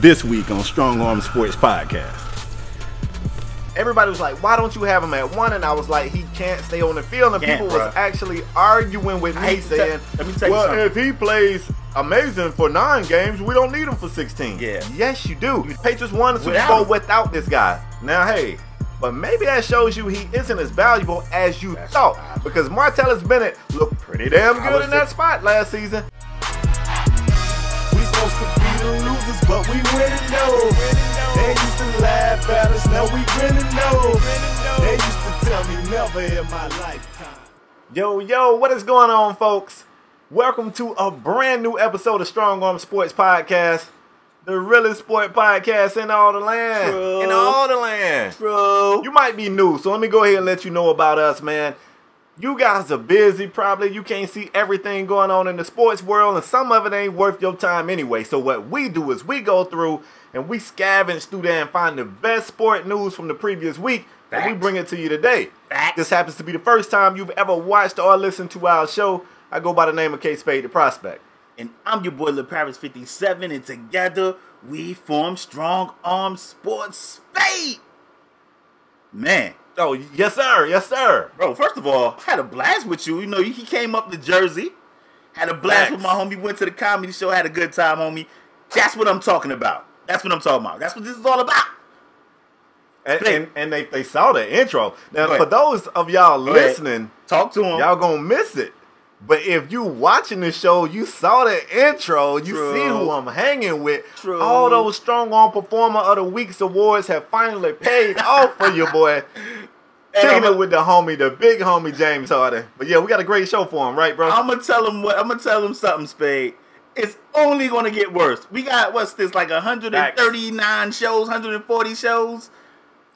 this week on Strong Arm Sports Podcast. Everybody was like, why don't you have him at 1? And I was like, he can't stay on the field. And people was actually arguing with me saying, well, if he plays amazing for 9 games, we don't need him for 16. Yeah. Yes, you do. Patriots won the Super Bowl without this guy. Now, hey, but maybe that shows you he isn't as valuable as you thought. Because Martellus Bennett looked pretty damn good in that spot last season. We supposed to be the losers, but we winning though. They used to laugh at us, now we winning though. They used to tell me never in my lifetime. Yo, what is going on, folks? Welcome to a brand new episode of Strong Arm Sports Podcast. The realest sport podcast in all the land. True. In all the land. True. You might be new, so let me go ahead and let you know about us, man. You guys are busy, probably. You can't see everything going on in the sports world, and some of it ain't worth your time anyway. So what we do is we go through and we scavenge through there and find the best sport news from the previous week, and we bring it to you today. This happens to be the first time you've ever watched or listened to our show. I go by the name of K Spade the Prospect. And I'm your boy LeParis 57, and together we form Strong Arm Sports Spade. Man. Oh, yes, sir. Yes, sir. Bro, first of all, I had a blast with you. You know, he came up to Jersey. Had a blast with my homie. Went to the comedy show. Had a good time, homie. That's what I'm talking about. That's what I'm talking about. That's what this is all about. And they saw the intro. Now, for those of y'all listening, talk to them. Y'all gonna miss it. But if you watching the show, you saw the intro, you see who I'm hanging with. True. All those Strong Arm Performer of the Week's awards have finally paid off for you, boy. Kicking it with the big homie James Harden. But yeah, we got a great show for him, right, bro? I'm gonna tell him something, Spade. It's only gonna get worse. We got like 139 shows, 140 shows.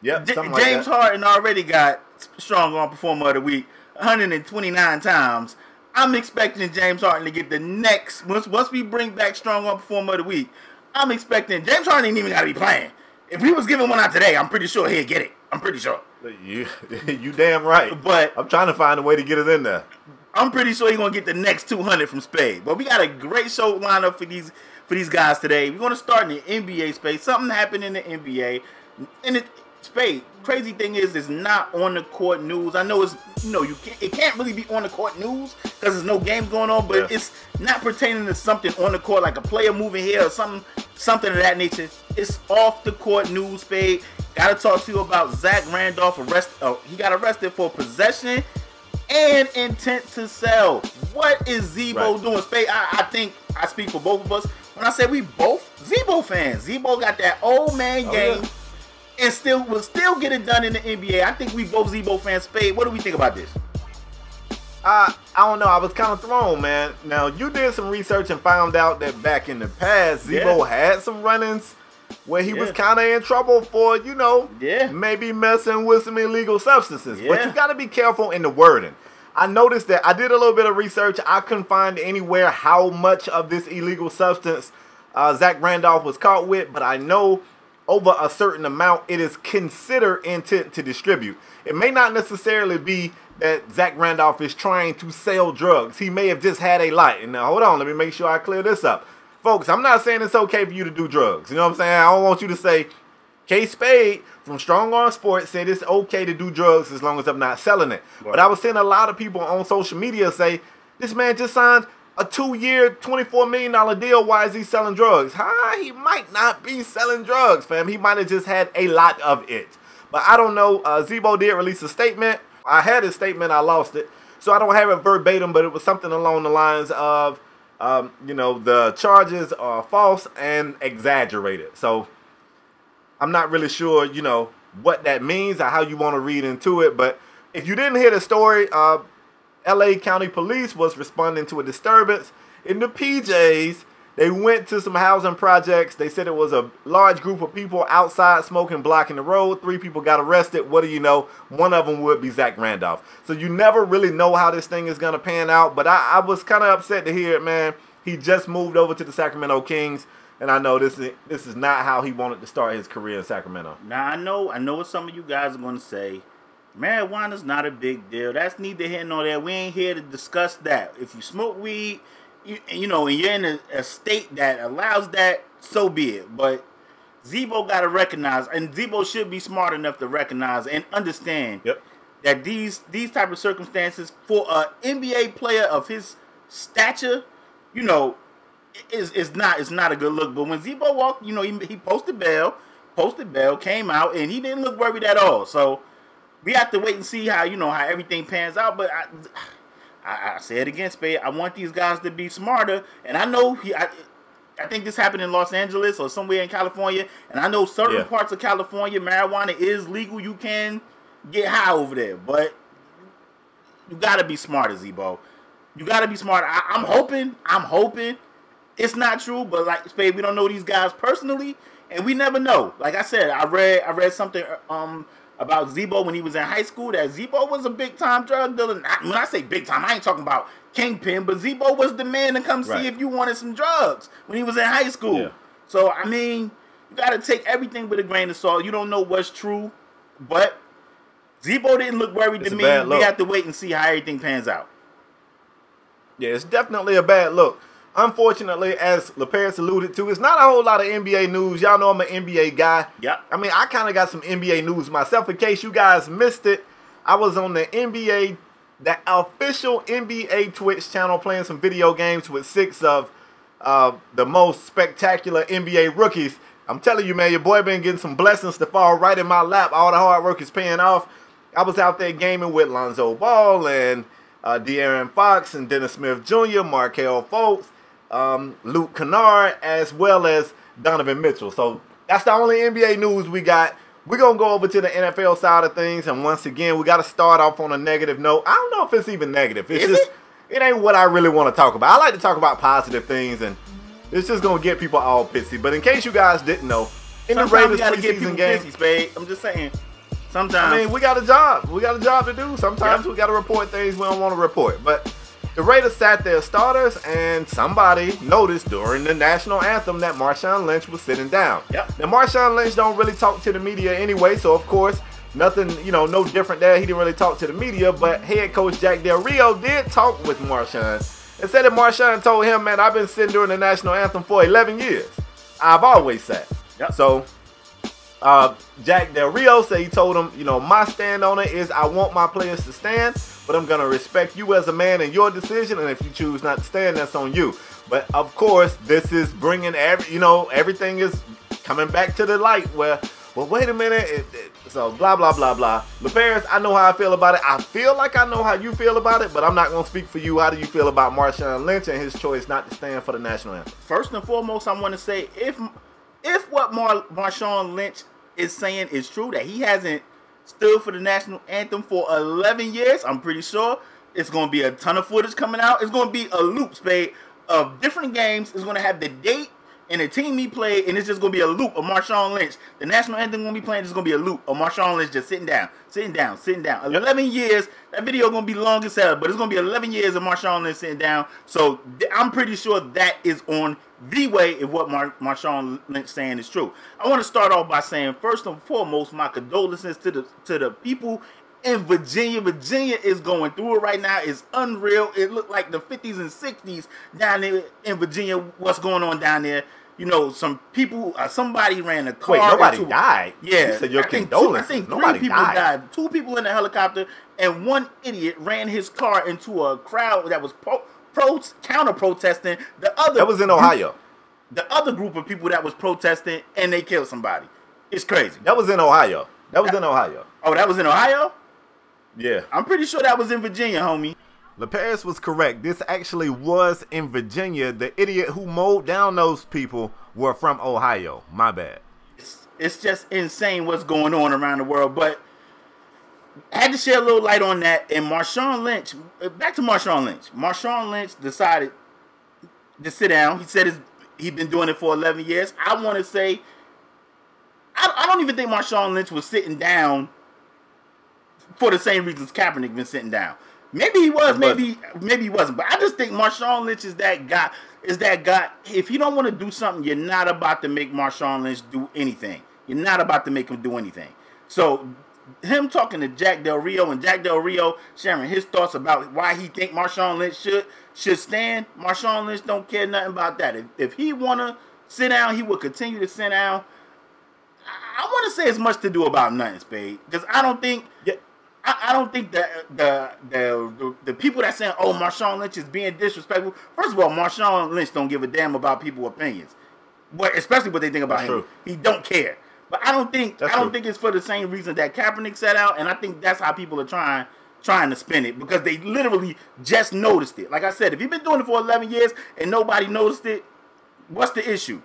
Yep. James Harden already got Strong Arm Performer of the Week 129 times. I'm expecting James Harden to get the next, once we bring back Strong Arm Performer of the Week, I'm expecting, James Harden ain't even got to be playing. If we was giving one out today, I'm pretty sure he'd get it. I'm pretty sure. You damn right. But I'm trying to find a way to get it in there. I'm pretty sure he's going to get the next 200 from Spade. But we got a great show lined up for these guys today. We're going to start in the NBA space. Something happened in the NBA. And Spade, crazy thing is, it's not on the court news. I know it's, it can't really be on the court news because there's no games going on, but it's not pertaining to something on the court, like a player moving here or something of that nature. It's off the court news, Spade. Got to talk to you about Zach Randolph he got arrested for possession and intent to sell. What is Zebo doing, Spade? I think I speak for both of us when I say we both Zebo fans. Zebo got that old man game. Yeah. And will still get it done in the NBA. I think we both Zebo fans. Spade, what do we think about this? I don't know. I was kind of thrown, man. Now, you did some research and found out that back in the past, Zebo had some run-ins where he was kind of in trouble for, maybe messing with some illegal substances. But you got to be careful in the wording. I noticed that I did a little bit of research. I couldn't find anywhere how much of this illegal substance Zach Randolph was caught with, but I know over a certain amount, it is considered intent to distribute. It may not necessarily be that Zach Randolph is trying to sell drugs. He may have just had a light. And now, hold on, let me make sure I clear this up. Folks, I'm not saying it's okay for you to do drugs. You know what I'm saying? I don't want you to say, K Spade from Strong Arm Sports said it's okay to do drugs as long as I'm not selling it. Right. But I was seeing a lot of people on social media say, this man just signed a 2-year, $24 million deal. Why is he selling drugs? He might not be selling drugs, fam. He might have just had a lot of it. But I don't know. Zebo did release a statement. I had his statement. I lost it. So I don't have it verbatim, but it was something along the lines of, the charges are false and exaggerated. So I'm not really sure, what that means or how you want to read into it. But if you didn't hear the story, LA County Police was responding to a disturbance in the PJs. They went to some housing projects. They said it was a large group of people outside smoking, blocking the road. 3 people got arrested. What do you know? One of them would be Zach Randolph. So you never really know how this thing is going to pan out. But I was kind of upset to hear it, man. He just moved over to the Sacramento Kings. And I know this is not how he wanted to start his career in Sacramento. Now, I know what some of you guys are going to say. Marijuana's not a big deal. That's neither here nor there. We ain't here to discuss that. If you smoke weed, and you're in a state that allows that, so be it. But Zebo got to recognize, and Zebo should be smart enough to recognize and understand that these type of circumstances for an NBA player of his stature, you know, is not a good look. But when Zebo walked, you know, he posted bail, came out, and he didn't look worried at all. So we have to wait and see how everything pans out. But I say it again, Spade. I want these guys to be smarter, and I know I think this happened in Los Angeles or somewhere in California, and I know certain parts of California, marijuana is legal. You can get high over there, but you got to be smarter, Zebo. You got to be smart. I'm hoping it's not true, but like Spade, we don't know these guys personally, and we never know. Like I said, I read something about Zebo when he was in high school, that Zebo was a big time drug dealer. When I say big time, I ain't talking about kingpin, but Zebo was the man to come see if you wanted some drugs when he was in high school. Yeah. So I mean, you got to take everything with a grain of salt. You don't know what's true, but Zebo didn't look worried to me. We have to wait and see how everything pans out. Yeah, it's definitely a bad look. Unfortunately, as LaParis alluded to, it's not a whole lot of NBA news. Y'all know I'm an NBA guy. Yep. I mean, I kind of got some NBA news myself. In case you guys missed it, I was on the official NBA Twitch channel playing some video games with 6 of the most spectacular NBA rookies. I'm telling you, man, your boy been getting some blessings to fall right in my lap. All the hard work is paying off. I was out there gaming with Lonzo Ball and De'Aaron Fox and Dennis Smith Jr., Markelle Fultz, Luke Kennard, as well as Donovan Mitchell. So that's the only NBA news we got. We're going to go over to the NFL side of things, and once again, we got to start off on a negative note. I don't know if it's even negative. It ain't what I really want to talk about. I like to talk about positive things, and it's just going to get people all pissy. But in case you guys didn't know, in the Raiders preseason game, pissy, Spade. I'm just saying. Sometimes. I mean, we got a job. We got a job to do. Sometimes we got to report things we don't want to report. But the Raiders sat their starters, and somebody noticed during the National Anthem that Marshawn Lynch was sitting down. Yep. Now, Marshawn Lynch don't really talk to the media anyway, so of course, nothing, no different there. He didn't really talk to the media, but head coach Jack Del Rio did talk with Marshawn and said that Marshawn told him, man, I've been sitting during the National Anthem for 11 years. I've always sat. Yep. So Jack Del Rio said he told him, my stand on it is I want my players to stand, but I'm going to respect you as a man and your decision, and if you choose not to stand, that's on you. But, of course, this is bringing everything is coming back to the light where, well, wait a minute, so blah, blah, blah, blah. LaParis, I know how I feel about it. I feel like I know how you feel about it, but I'm not going to speak for you. How do you feel about Marshawn Lynch and his choice not to stand for the National Anthem? First and foremost, I want to say, if what Marshawn Lynch is saying is true, that he hasn't stood for the National Anthem for 11 years, I'm pretty sure it's going to be a ton of footage coming out. It's going to be a loop, Spade, of different games. It's going to have the date and the team he played, and it's just going to be a loop of Marshawn Lynch. The National Anthem going to be playing, it's going to be a loop of Marshawn Lynch just sitting down. 11 years, that video going to be long as hell, but it's going to be 11 years of Marshawn Lynch sitting down. So I'm pretty sure that is on the way if what Marshawn Lynch saying is true. I want to start off by saying, first and foremost, my condolences to the people in Virginia. Virginia is going through it right now. It's unreal. It looked like the 50s and 60s down there in Virginia. What's going on down there? Some people, somebody ran a car. Wait, nobody died? Yeah. You said your condolences. I think nobody 3 people died. 2 people in the helicopter, and 1 idiot ran his car into a crowd that was counter-protesting. That was in Ohio. The other group of people that was protesting, and they killed somebody. It's crazy. That was in Ohio. In Ohio. Oh, that was in Ohio? Yeah. I'm pretty sure that was in Virginia, homie. LaParis was correct. This actually was in Virginia. The idiot who mowed down those people were from Ohio. My bad. It's just insane what's going on around the world. But I had to shed a little light on that. And Marshawn Lynch, back to Marshawn Lynch. Marshawn Lynch decided to sit down. He said he's been doing it for 11 years. I want to say, I don't even think Marshawn Lynch was sitting down for the same reasons Kaepernick been sitting down. Maybe he was, maybe he wasn't. But I just think Marshawn Lynch is that guy. If you don't want to do something, you're not about to make Marshawn Lynch do anything. You're not about to make him do anything. So him talking to Jack Del Rio and Jack Del Rio sharing his thoughts about why he think Marshawn Lynch should stand. Marshawn Lynch don't care nothing about that. If he want to sit down, he will continue to sit down. want to say it's much to do about nothing, Spade, because I don't think. Yeah. I don't think that the people that saying, oh, Marshawn Lynch is being disrespectful. First of all, Marshawn Lynch don't give a damn about people's opinions, but especially what they think about him. True. He don't care. But I don't think it's for the same reason that Kaepernick set out, and I think that's how people are trying to spin it, because they literally just noticed it. Like I said, if you've been doing it for 11 years and nobody noticed it, what's the issue?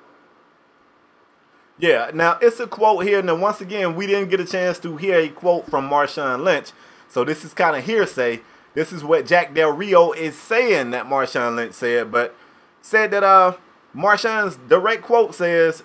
Yeah, now it's a quote here, and then once again, we didn't get a chance to hear a quote from Marshawn Lynch, so this is kind of hearsay. This is what Jack Del Rio is saying that Marshawn Lynch said, but said that Marshawn's direct quote says,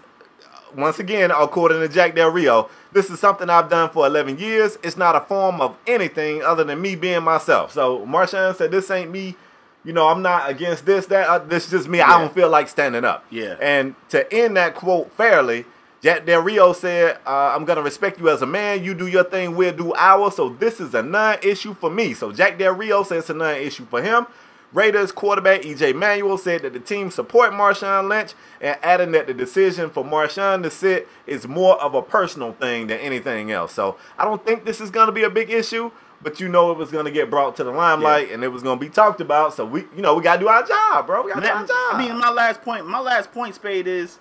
once again, according to Jack Del Rio, this is something I've done for 11 years. It's not a form of anything other than me being myself. So Marshawn said, this ain't me. You know, I'm not against this, that. This is just me. Yeah. I don't feel like standing up. Yeah. And to end that quote fairly, Jack Del Rio said, I'm going to respect you as a man. You do your thing, we'll do ours. So this is a non-issue for me. So Jack Del Rio says it's a non-issue for him. Raiders quarterback E.J. Manuel said that the team support Marshawn Lynch, and adding that the decision for Marshawn to sit is more of a personal thing than anything else. So I don't think this is going to be a big issue, but you know it was going to get brought to the limelight, and it was going to be talked about. So we got to do our job, bro. We got to do our job. I mean, my last point, Spade, is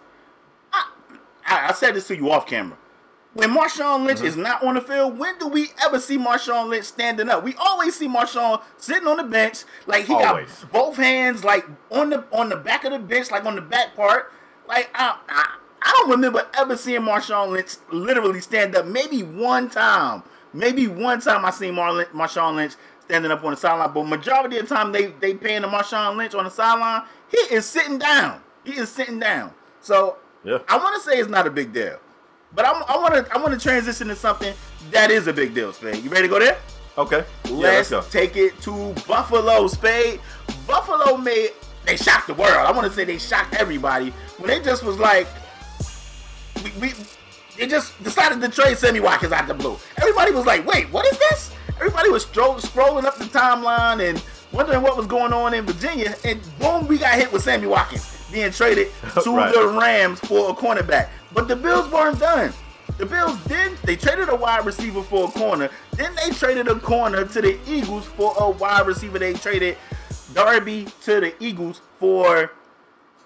I said this to you off camera. When Marshawn Lynch is not on the field, when do we ever see Marshawn Lynch standing up? We always see Marshawn sitting on the bench, like he got both hands like on the back of the bench, like on the back part. Like I don't remember ever seeing Marshawn Lynch literally stand up. Maybe one time I seen Marshawn Lynch standing up on the sideline, but majority of the time they paying the Marshawn Lynch on the sideline. He is sitting down. So yeah. I want to say it's not a big deal. But I want to transition to something that is a big deal, Spade. You ready to go there? Okay. Let's take it to Buffalo, Spade. Buffalo they shocked the world. I want to say they shocked everybody when they just was like, they just decided to trade Sammy Watkins out of the blue. Everybody was like, wait, what is this? Everybody was scrolling up the timeline and wondering what was going on in Virginia, and boom, we got hit with Sammy Watkins being traded to the Rams for a cornerback. But the Bills weren't done. The Bills they traded a wide receiver for a corner. Then they traded a corner to the Eagles for a wide receiver. They traded Darby to the Eagles for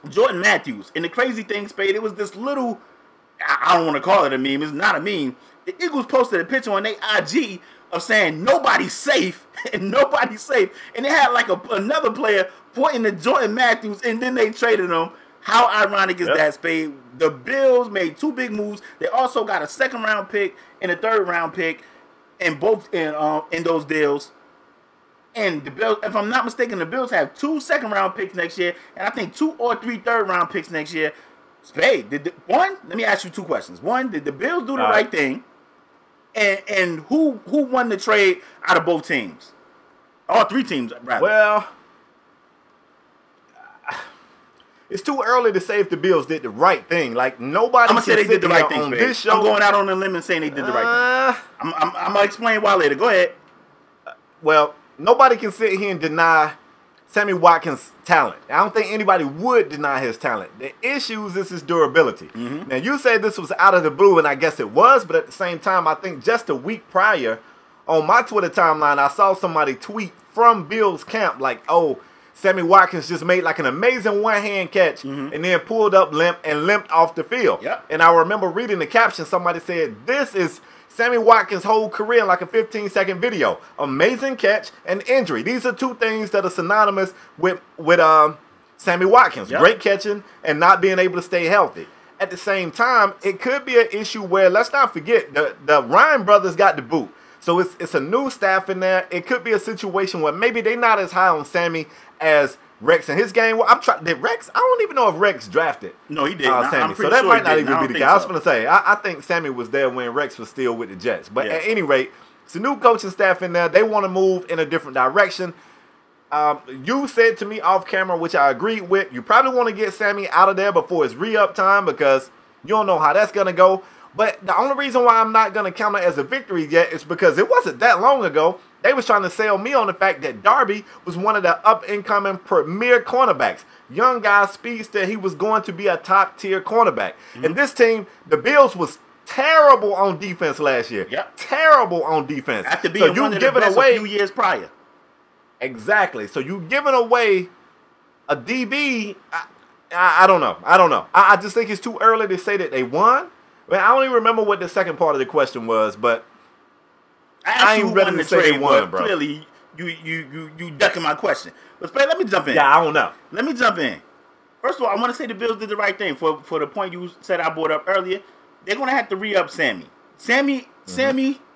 Jordan Matthews. And the crazy thing, Spade, it was this little, I don't want to call it a meme. It's not a meme. The Eagles posted a picture on their IG of saying nobody's safe and nobody's safe. And they had like another player pointing to Jordan Matthews, and then they traded him. How ironic is that, Spade? The Bills made two big moves. They also got a second-round pick and a third-round pick in those deals. And the Bills, if I'm not mistaken, the Bills have 2 second-round picks next year, and I think 2 or 3 third-round picks next year. Spade, let me ask you 2 questions. One, did the Bills do the right thing? And who won the trade out of both teams? All 3 teams, rather. Well, it's too early to say if the Bills did the right thing. Like, nobody. I'm gonna say they did the right thing on this show. I'm going out on a limb and saying they did the right thing. I'm gonna explain why later. Go ahead. Well, nobody can sit here and deny Sammy Watkins' talent. I don't think anybody would deny his talent. The issue is his durability. Now, you said this was out of the blue, and I guess it was, but at the same time, I think just a week prior, on my Twitter timeline, I saw somebody tweet from Bills camp like, oh, Sammy Watkins just made like an amazing one-hand catch and then pulled up limped off the field. Yep. And I remember reading the caption. Somebody said, this is Sammy Watkins' whole career in like a 15-second video. Amazing catch and injury. These are 2 things that are synonymous with Sammy Watkins. Yep. Great catching and not being able to stay healthy. At the same time, it could be an issue where, let's not forget, the Ryan brothers got the boot. So it's a new staff in there. It could be a situation where maybe they're not as high on Sammy as Rex in his game. Well, did Rex? I don't even know if Rex drafted. No, he did. Sammy. So that might not even be the case. I was going to say, I think Sammy was there when Rex was still with the Jets. But at any rate, it's a new coaching staff in there. They want to move in a different direction. You said to me off camera, which I agreed with, you probably want to get Sammy out of there before it's re-up time because you don't know how that's going to go. But the only reason why I'm not going to count it as a victory yet is because it wasn't that long ago. They was trying to sell me on the fact that Darby was one of the up-and-coming premier cornerbacks. Young guy, speedster, he was going to be a top-tier cornerback. And this team, the Bills was terrible on defense last year. Yep. Terrible on defense. After being one of the best a few years prior. Exactly. So you giving away a DB. I don't know. I just think it's too early to say that they won. I mean, I don't even remember what the second part of the question was, but I ain't ready to say they won, bro. Clearly, you ducking my question. But Spade, let me jump in. Yeah, I don't know. Let me jump in. First of all, I want to say the Bills did the right thing. For the point you said I brought up earlier, they're going to have to re-up Sammy. Sammy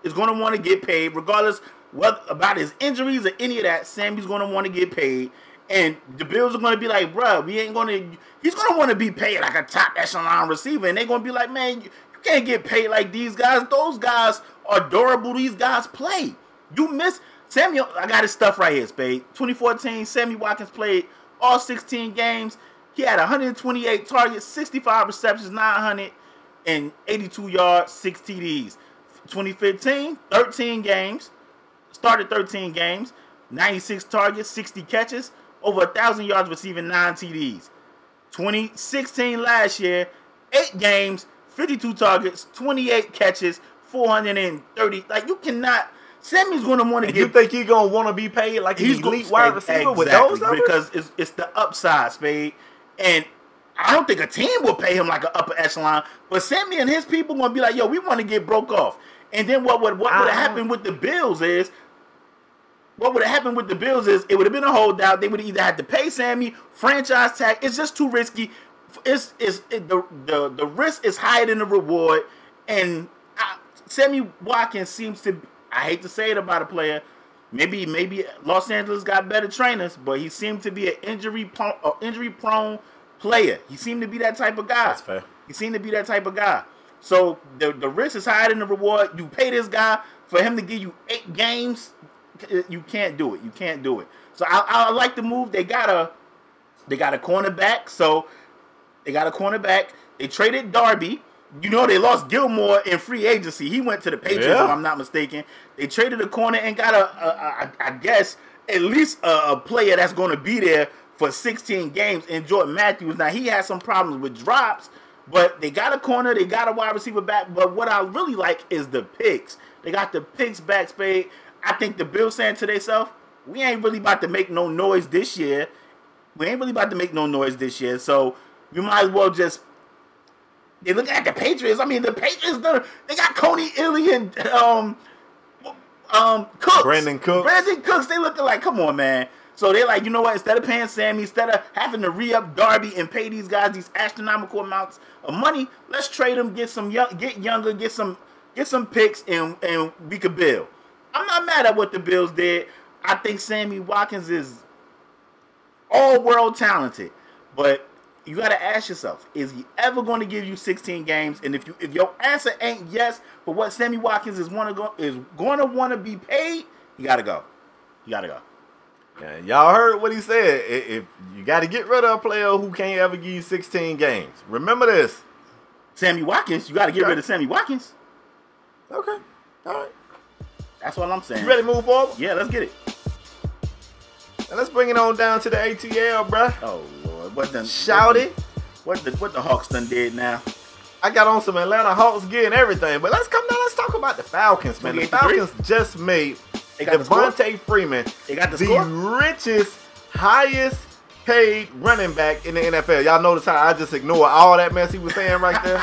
is going to want to get paid, regardless about his injuries or any of that. Sammy's going to want to get paid. And the Bills are going to be like, bruh, he's going to want to be paid like a top echelon receiver. And they're going to be like, man, you can't get paid like these guys. Those guys are durable. These guys play. You miss Samuel. I got his stuff right here, Spade. 2014, Sammy Watkins played all 16 games. He had 128 targets, 65 receptions, 982 yards, 6 TDs. 2015, 13 games. Started 13 games, 96 targets, 60 catches, over 1,000 yards receiving, 9 TDs. 2016 last year, 8 games, 52 targets, 28 catches, 430. Like, you cannot. Sammy's going to want to get. You think he's going to want to be paid like he's elite wide receiver with those numbers? Because it's the upside, Spade. And I don't think a team will pay him like an upper echelon. But Sammy and his people going to be like, yo, we want to get broke off. And then what would have happened with the Bills is, it would have been a holdout. They would have either had to pay Sammy, franchise tag. It's just too risky. The risk is higher than the reward. And Sammy Watkins seems to, I hate to say it about a player, maybe Los Angeles got better trainers, but he seemed to be an injury-prone player. He seemed to be that type of guy. That's fair. He seemed to be that type of guy. So the risk is higher than the reward. You pay this guy for him to give you 8 games. You can't do it. You can't do it. So I like the move. They got a cornerback. So they got a cornerback. They traded Darby. You know, they lost Gilmore in free agency. He went to the Patriots, if I'm not mistaken. They traded a corner and got I guess at least a player that's going to be there for 16 games in Jordan Matthews. Now, he had some problems with drops, but they got a corner. They got a wide receiver back. But what I really like is the picks. They got the picks back, Spade. I think the Bills saying to themselves, we ain't really about to make no noise this year. So you might as well just. They look at the Patriots. I mean, the Patriots, they got Coney Illy and Cooks. Brandon Cooks. They looking like, come on, man. So they're like, you know what? Instead of paying Sammy, instead of having to re-up Darby and pay these guys these astronomical amounts of money, let's trade them, get younger, get some picks, and we could build. I'm not mad at what the Bills did. I think Sammy Watkins is all-world talented. But you got to ask yourself, is he ever going to give you 16 games? And if your answer ain't yes for what Sammy Watkins is going to want to be paid, you got to go. Yeah, y'all heard what he said. If you got to get rid of a player who can't ever give you 16 games. Remember this. Sammy Watkins, you got to get rid of Sammy Watkins. Okay. All right. That's what I'm saying. You ready to move forward? Yeah, let's get it. And let's bring it on down to the ATL, bruh. Oh, Lord. What the Hawks done did now? I got on some Atlanta Hawks gear and everything, but let's talk about the Falcons, man. The Falcons just made Devonta Freeman the richest, highest paid running back in the NFL. Y'all notice how I just ignored all that mess he was saying right there?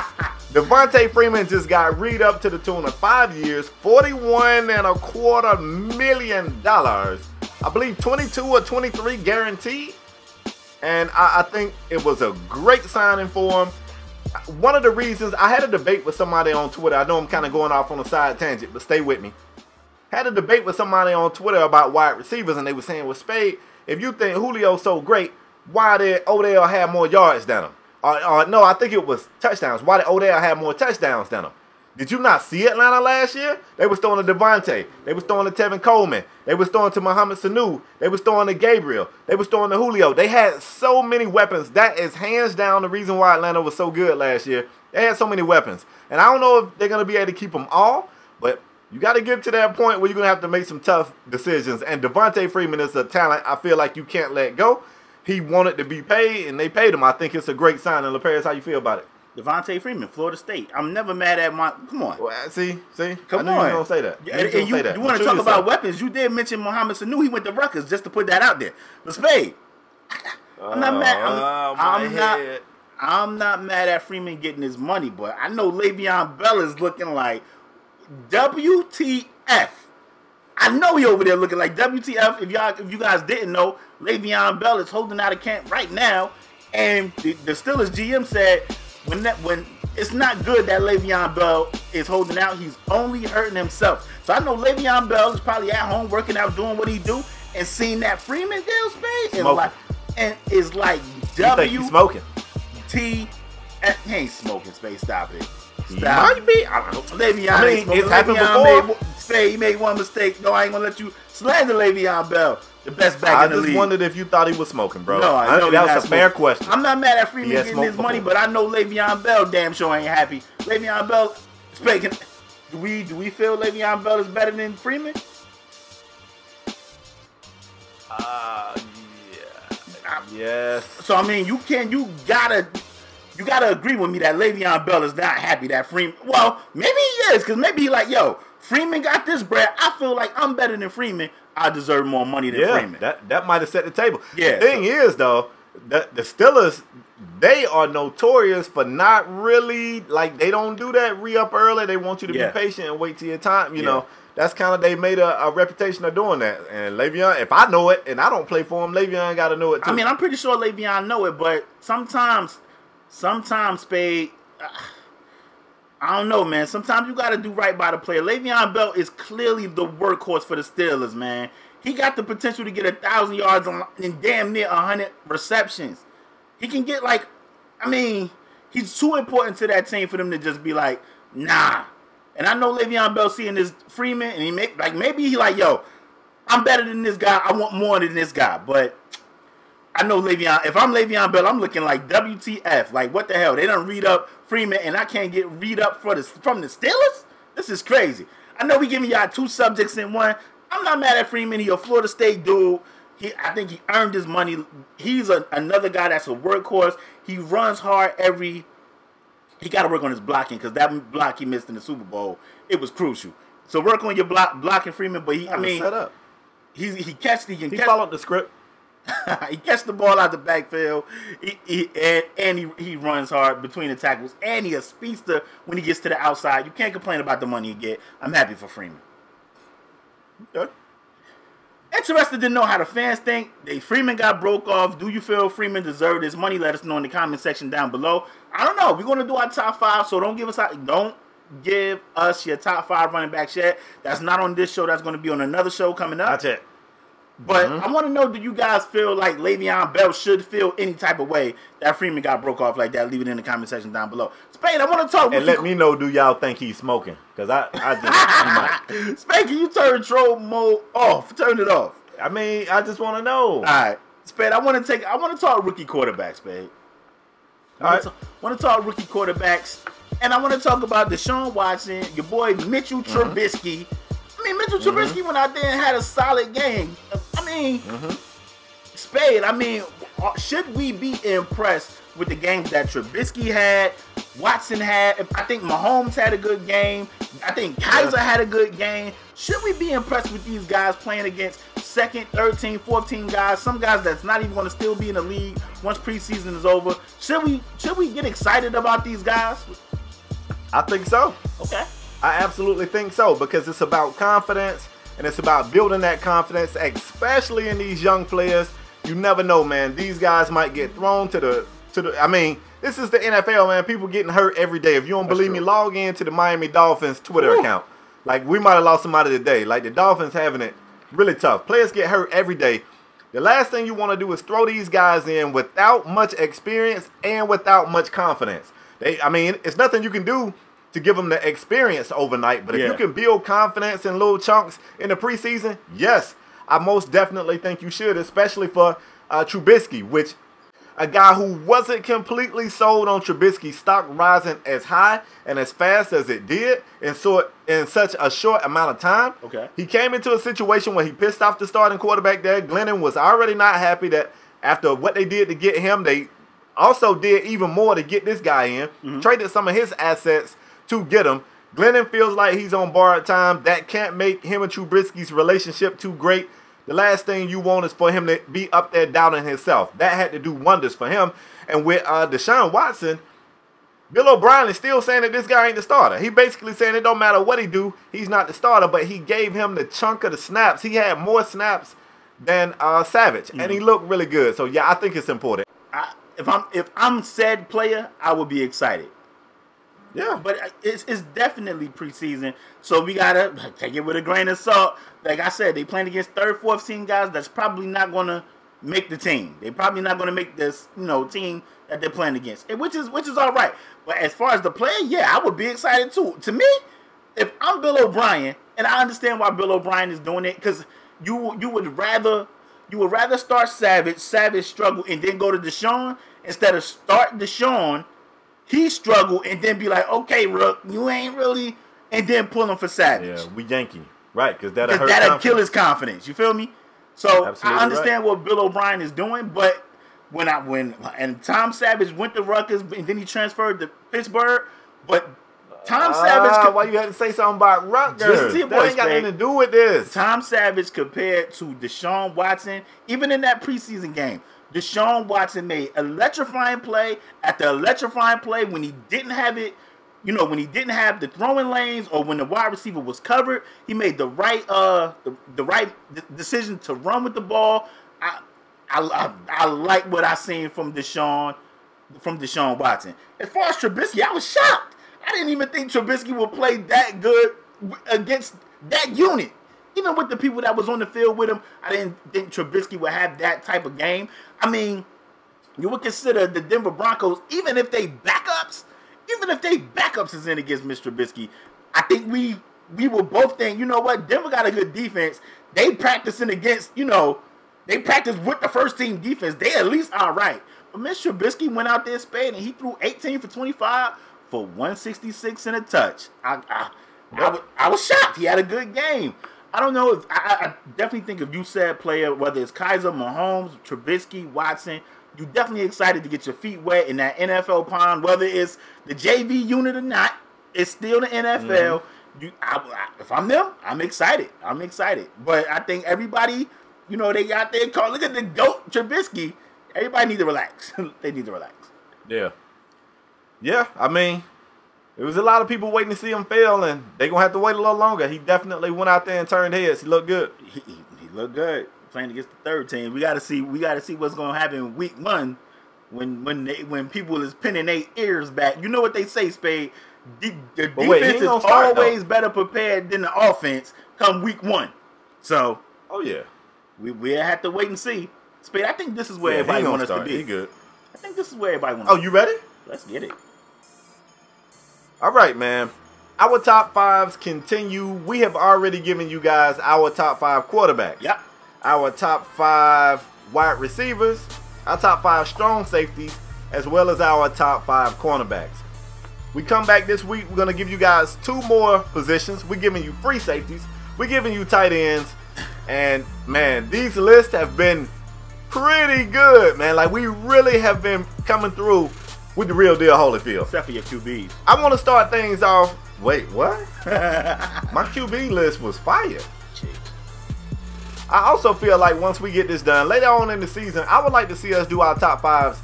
Devonta Freeman just got read up to the tune of 5 years, $41.25 million. I believe 22 or 23 guaranteed. And I think it was a great signing for him. One of the reasons, I had a debate with somebody on Twitter. I know I'm kind of going off on a side tangent, but stay with me. Had a debate with somebody on Twitter about wide receivers, and they were saying, well, Spade, if you think Julio's so great, why did Odell have more yards than him? No, I think it was touchdowns. Why did Odell have more touchdowns than him? Did you not see Atlanta last year? They was throwing to Devontae. They was throwing to Tevin Coleman. They was throwing to Mohamed Sanu. They was throwing to Gabriel. They was throwing to Julio. They had so many weapons. That is hands down the reason why Atlanta was so good last year. They had so many weapons. And I don't know if they're going to be able to keep them all, but you got to get to that point where you're going to have to make some tough decisions. And Devonta Freeman is a talent I feel like you can't let go. He wanted to be paid, and they paid him. I think it's a great signing. LaParis, how you feel about it? Devonta Freeman, Florida State. I'm never mad at my. Come on. Well, see, come I knew on. you don't say that. You want to talk about weapons? You did mention Mohamed Sanu. He went to Rutgers, just to put that out there. But Spade, I'm not mad. I'm not mad at Freeman getting his money, but I know Leveon Bell is looking like WTF. I know he over there looking like WTF. If you guys didn't know, Leveon Bell is holding out of camp right now, and the Steelers GM said when it's not good that Leveon Bell is holding out. He's only hurting himself. So I know Leveon Bell is probably at home working out, doing what he do, and seeing that Freeman deal, Spade, and is like smoking. He ain't smoking, Spade. Stop it. He might be. I don't know. Le'Veon ain't smoking. It's happened before. He made one mistake. No, I ain't gonna let you slander Le'Veon Bell, the best back in the league. I just wondered if you thought he was smoking, bro. No, I know that was a fair question. I'm not mad at Freeman getting his money, but I know Le'Veon Bell damn sure ain't happy. Le'Veon Bell, speaking, do we feel Le'Veon Bell is better than Freeman? Yes. So I mean, you gotta agree with me that Le'Veon Bell is not happy that Freeman. Well, maybe he is, because maybe he like, yo, Freeman got this bread. I feel like I'm better than Freeman. I deserve more money than Freeman. That might have set the table. Yeah. The thing is, though, the Steelers, they are notorious for not really, like, they don't do that re-up early. They want you to be patient and wait till your time. You know, that's kind of, they made a reputation of doing that. And Le'Veon, if I know it and I don't play for him, Le'Veon got to know it too. I mean, I'm pretty sure Le'Veon know it, but sometimes, Spade, I don't know, man. Sometimes you got to do right by the player. Le'Veon Bell is clearly the workhorse for the Steelers, man. He got the potential to get 1,000 yards and damn near 100 receptions. He can get he's too important to that team for them to just be like, nah. And I know Le'Veon Bell seeing this Freeman, and maybe he like, yo, I'm better than this guy. I want more than this guy. But I know Le'Veon. If I'm Le'Veon Bell, I'm looking like WTF. Like, what the hell? They done read up Freeman, and I can't get read up from the Steelers? This is crazy. I know we giving y'all two subjects in one. I'm not mad at Freeman. He's a Florida State dude. I think he earned his money. He's another guy that's a workhorse. He runs hard He got to work on his blocking, because that block he missed in the Super Bowl, it was crucial. So work on your blocking, Freeman. But set up. He followed the script. He catches the ball out the backfield. He runs hard between the tackles, and he a speedster when he gets to the outside. You can't complain about the money you get. I'm happy for Freeman. Okay. Interested to know how the fans think. Freeman got broke off. Do you feel Freeman deserved his money? Let us know in the comment section down below. I don't know. We're gonna do our top 5, so don't give us your top 5 running backs yet. That's not on this show. That's gonna be on another show coming up. That's it. But I want to know, do you guys feel like Le'Veon Bell should feel any type of way that Freeman got broke off like that? Leave it in the comment section down below. Spade, I want to talk. And let me know, do y'all think he's smoking? Because I just Spade, can you turn troll mode off? Turn it off. I mean, I just want to know. All right, Spade, I want to talk rookie quarterbacks, Spade. I want to talk rookie quarterbacks, and I want to talk about Deshaun Watson, your boy Mitchell Trubisky. I mean, Mitchell Trubisky went out there and had a solid game. I mean, Spade, should we be impressed with the games that Trubisky had, Watson had? I think Mahomes had a good game. I think Kaiser had a good game. Should we be impressed with these guys playing against second, third team, fourth team guys? Some guys that's not even going to still be in the league once preseason is over. Should we get excited about these guys? I think so. Okay. I absolutely think so, because it's about confidence, and it's about building that confidence, especially in these young players. You never know, man. These guys might get thrown to the. I mean, this is the NFL, man. People getting hurt every day. If you don't believe me, log into the Miami Dolphins Twitter account. Like, we might have lost somebody today. Like, the Dolphins having it really tough. Players get hurt every day. The last thing you want to do is throw these guys in without much experience and without much confidence. It's nothing you can do to give them the experience overnight. But if you can build confidence in little chunks in the preseason, yes, I most definitely think you should, especially for Trubisky, which a guy who wasn't completely sold on Trubisky's stock rising as high and as fast as it did in such a short amount of time. Okay. He came into a situation where he pissed off the starting quarterback there. Glennon was already not happy that after what they did to get him, they also did even more to get this guy in. Traded some of his assets to get him. Glennon feels like he's on borrowed time. That can't make him and Trubisky's relationship too great. The last thing you want is for him to be up there doubting himself. That had to do wonders for him. And with Deshaun Watson, Bill O'Brien is still saying that this guy ain't the starter. He basically saying it don't matter what he do, he's not the starter, but he gave him the chunk of the snaps. He had more than Savage, and he looked really good. So, yeah, I think it's important. If I'm said player, I would be excited. Yeah. But it's definitely preseason, so we got to take it with a grain of salt. Like I said, they playing against third, fourth team guys that's probably not going to make the team. They're probably not going to make this, team that they're playing against, which is all right. But as far as the player, yeah, I would be excited too. To me, if I'm Bill O'Brien, and I understand why Bill O'Brien is doing it, because you would rather start Savage struggle, and then go to Deshaun instead of start Deshaun, he struggle, and then be like, okay, Rook, you ain't really, and then pull him for Savage. Yeah, we Yankee, right? Because that'll kill his confidence. You feel me? So Absolutely I understand what Bill O'Brien is doing, but when Tom Savage went to Rutgers and then he transferred to Pittsburgh, but Tom Savage. Why you had to say something about Rutgers? That ain't got nothing to do with this. Tom Savage compared to Deshaun Watson, even in that preseason game, Deshaun Watson made electrifying play after electrifying play when he didn't have it. When he didn't have the throwing lanes or when the wide receiver was covered, he made the right decision to run with the ball. I like what I seen from Deshaun Watson. As far as Trubisky, I was shocked. I didn't even think Trubisky would play that good against that unit. Even with the people that was on the field with him, I didn't think Trubisky would have that type of game. I mean, you would consider the Denver Broncos, even if they backups is in against Mr. Trubisky, I think we will both think, you know what, Denver got a good defense. They practicing against, they practice with the first team defense. They at least all right. But Mr. Trubisky went out there spade and he threw 18 for 25 for 166 and a touch. I was shocked. He had a good game. I don't know if I definitely think if you said player, whether it's Kaiser, Mahomes, Trubisky, Watson, you definitely excited to get your feet wet in that NFL pond, whether it's the JV unit or not. It's still the NFL. If I'm them, I'm excited. But I think everybody, they got their call. Look at the GOAT, Trubisky. Everybody need to relax. They need to relax. Yeah. Yeah, I mean, there was a lot of people waiting to see him fail, and they're going to have to wait a little longer. He definitely went out there and turned heads. He looked good. He looked good playing against the third team. We got to see what's going to happen in week 1 when people is pinning their ears back. You know what they say, Spade? The defense is always better prepared than the offense come week 1. So, oh yeah, we have to wait and see. Spade, I think this is where everybody wants us to be. He good. I think this is where everybody wants. Oh, you ready? Let's get it. All right, man. Our top 5s continue. We have already given you guys our top 5 quarterbacks. Yep. Our top 5 wide receivers, our top 5 strong safeties, as well as our top 5 cornerbacks. We come back this week. We're going to give you guys 2 more positions. We're giving you free safeties. We're giving you tight ends. And, man, these lists have been pretty good, man. Like, we really have been coming through with the real deal Holyfield. Except for your QBs. I want to start things off. Wait, what? My QB list was fire. I also feel like once we get this done, later on in the season, I would like to see us do our top 5s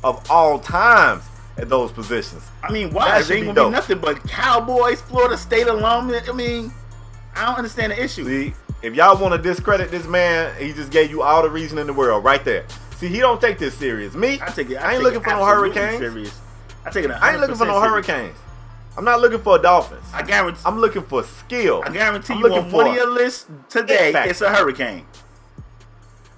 of all times at those positions. I mean, why? There ain't going to be nothing but Cowboys, Florida State alum. I mean, I don't understand the issue. See, if y'all want to discredit this man, he just gave you all the reason in the world right there. See, he don't take this serious. Me, I ain't looking for no Hurricanes. Serious. I ain't looking for no Hurricanes. I'm not looking for Dolphins. I guarantee. I'm looking for skill. I guarantee you on one of your lists today, it's a Hurricane.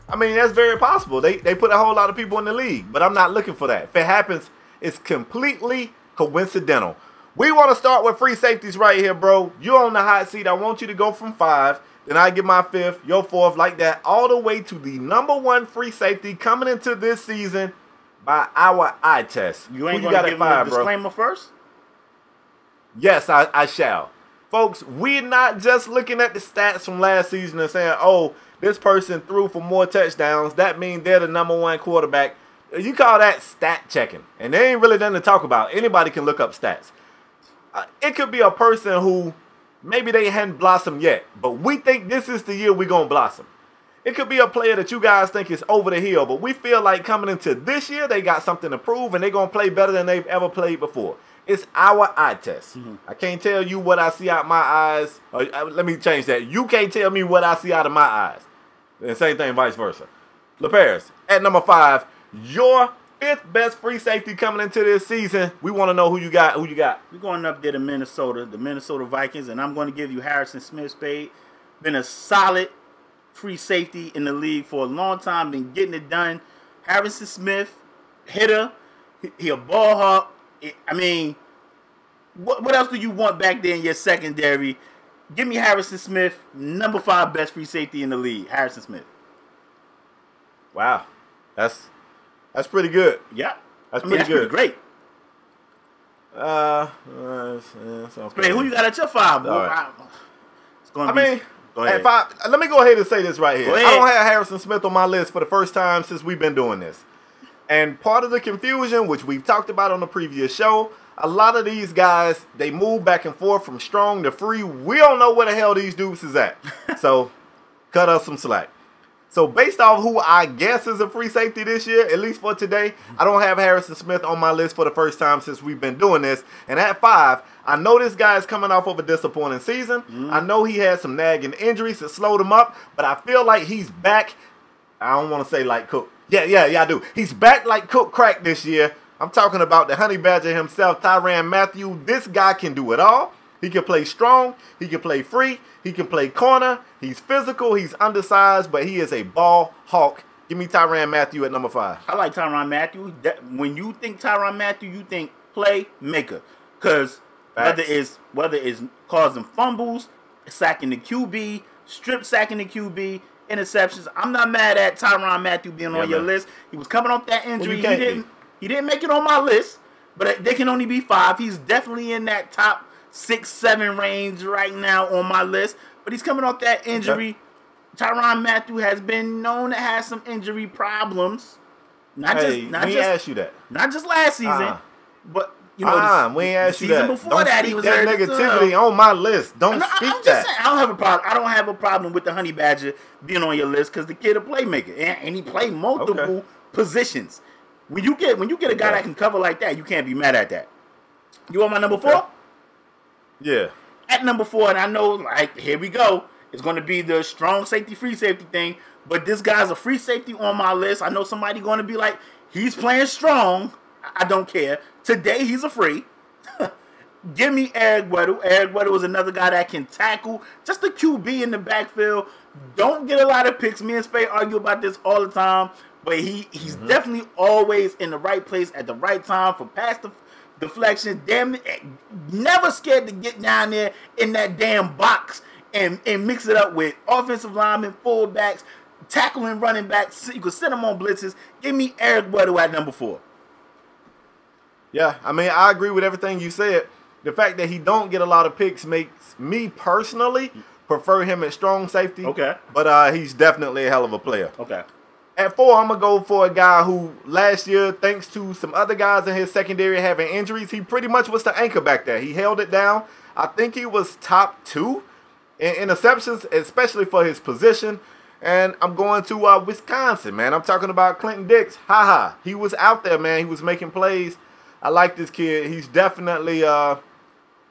I mean, that's very possible. They put a whole lot of people in the league, but I'm not looking for that. If it happens, it's completely coincidental. We want to start with free safeties right here, bro. You're on the hot seat. I want you to go from 5. Then I get my 5th, your 4th, like that, all the way to the #1 free safety coming into this season by our eye test. You ain't going to give me a disclaimer first? Yes, I shall. Folks, we're not just looking at the stats from last season and saying, oh, this person threw for more touchdowns. That means they're the #1 quarterback. You call that stat checking. And they ain't really nothing to talk about. Anybody can look up stats. It could be a person who maybe they hadn't blossomed yet, but we think this is the year we're going to blossom. It could be a player that you guys think is over the hill, but we feel like coming into this year, they got something to prove, and they're going to play better than they've ever played before. It's our eye test. I can't tell you what I see out my eyes. Let me change that. You can't tell me what I see out of my eyes. And same thing, vice versa. LaParis, at number 5, your 5th best free safety coming into this season. We want to know who you got. We're going up there to Minnesota, the Minnesota Vikings, and I'm going to give you Harrison Smith Spade. Been a solid free safety in the league for a long time, been getting it done. Harrison Smith, hitter, he a ball hawk. I mean, what else do you want back there in your secondary? Give me Harrison Smith, number 5 best free safety in the league. Harrison Smith. Wow, that's pretty good. Yeah, that's pretty great. Okay. Who you got at your 5? Right. It's gonna be. At 5, let me go ahead and say this right here. I don't have Harrison Smith on my list for the first time since we've been doing this. And part of the confusion, which we've talked about on the previous show, a lot of these guys, they move back and forth from strong to free. We don't know where the hell these dudes is at. So, cut us some slack. So, based off who I guess is a free safety this year, at least for today, I don't have Harrison Smith on my list for the first time since we've been doing this. And at 5, I know this guy is coming off of a disappointing season. I know he had some nagging injuries that slowed him up, but I feel like he's back. I don't want to say like Cook. Yeah, I do. He's back like Cook crack this year. I'm talking about the Honey Badger himself, Tyrann Mathieu. This guy can do it all. He can play strong. He can play free. He can play corner. He's physical. He's undersized, but he is a ball hawk. Give me Tyrann Mathieu at number 5. I like Tyrann Mathieu. When you think Tyrann Mathieu, you think playmaker. Because whether it's causing fumbles, sacking the QB, strip sacking the QB, interceptions. I'm not mad at Tyrann Mathieu being on your list. He was coming off that injury. He didn't make it on my list, but they can only be 5. He's definitely in that top 6, 7 range right now on my list. But he's coming off that injury. Okay. Tyrann Mathieu has been known to have some injury problems. Not just last season, but you know, we ain't asked you that. Before that, he was that negativity on my list. Don't speak that. Saying, I don't have a problem with the Honey Badger being on your list because the kid a playmaker and he played multiple positions. When you get a guy that can cover like that, you can't be mad at that. You want my number 4? Yeah. At number 4, and I know, like, here we go. It's going to be the strong safety, free safety thing. But this guy's a free safety on my list. I know somebody going to be like, he's playing strong. I don't care. Today, he's a free. Give me Eric Weddle. Eric Weddle is another guy that can tackle. Just a QB in the backfield. Don't get a lot of picks. Me and Spade argue about this all the time. But he's definitely always in the right place at the right time for pass deflections. Damn, never scared to get down there in that damn box and mix it up with offensive linemen, fullbacks, tackling running backs. You can send them on blitzes. Give me Eric Weddle at number 4. Yeah, I mean, I agree with everything you said. The fact that he don't get a lot of picks makes me personally prefer him at strong safety. Okay. But he's definitely a hell of a player. Okay. At 4, I'm going to go for a guy who last year, thanks to some other guys in his secondary having injuries, he pretty much was the anchor back there. He held it down. I think he was top 2 in interceptions, especially for his position. And I'm going to Wisconsin, man. I'm talking about Clinton Dix. He was out there, man. He was making plays. I like this kid. He's definitely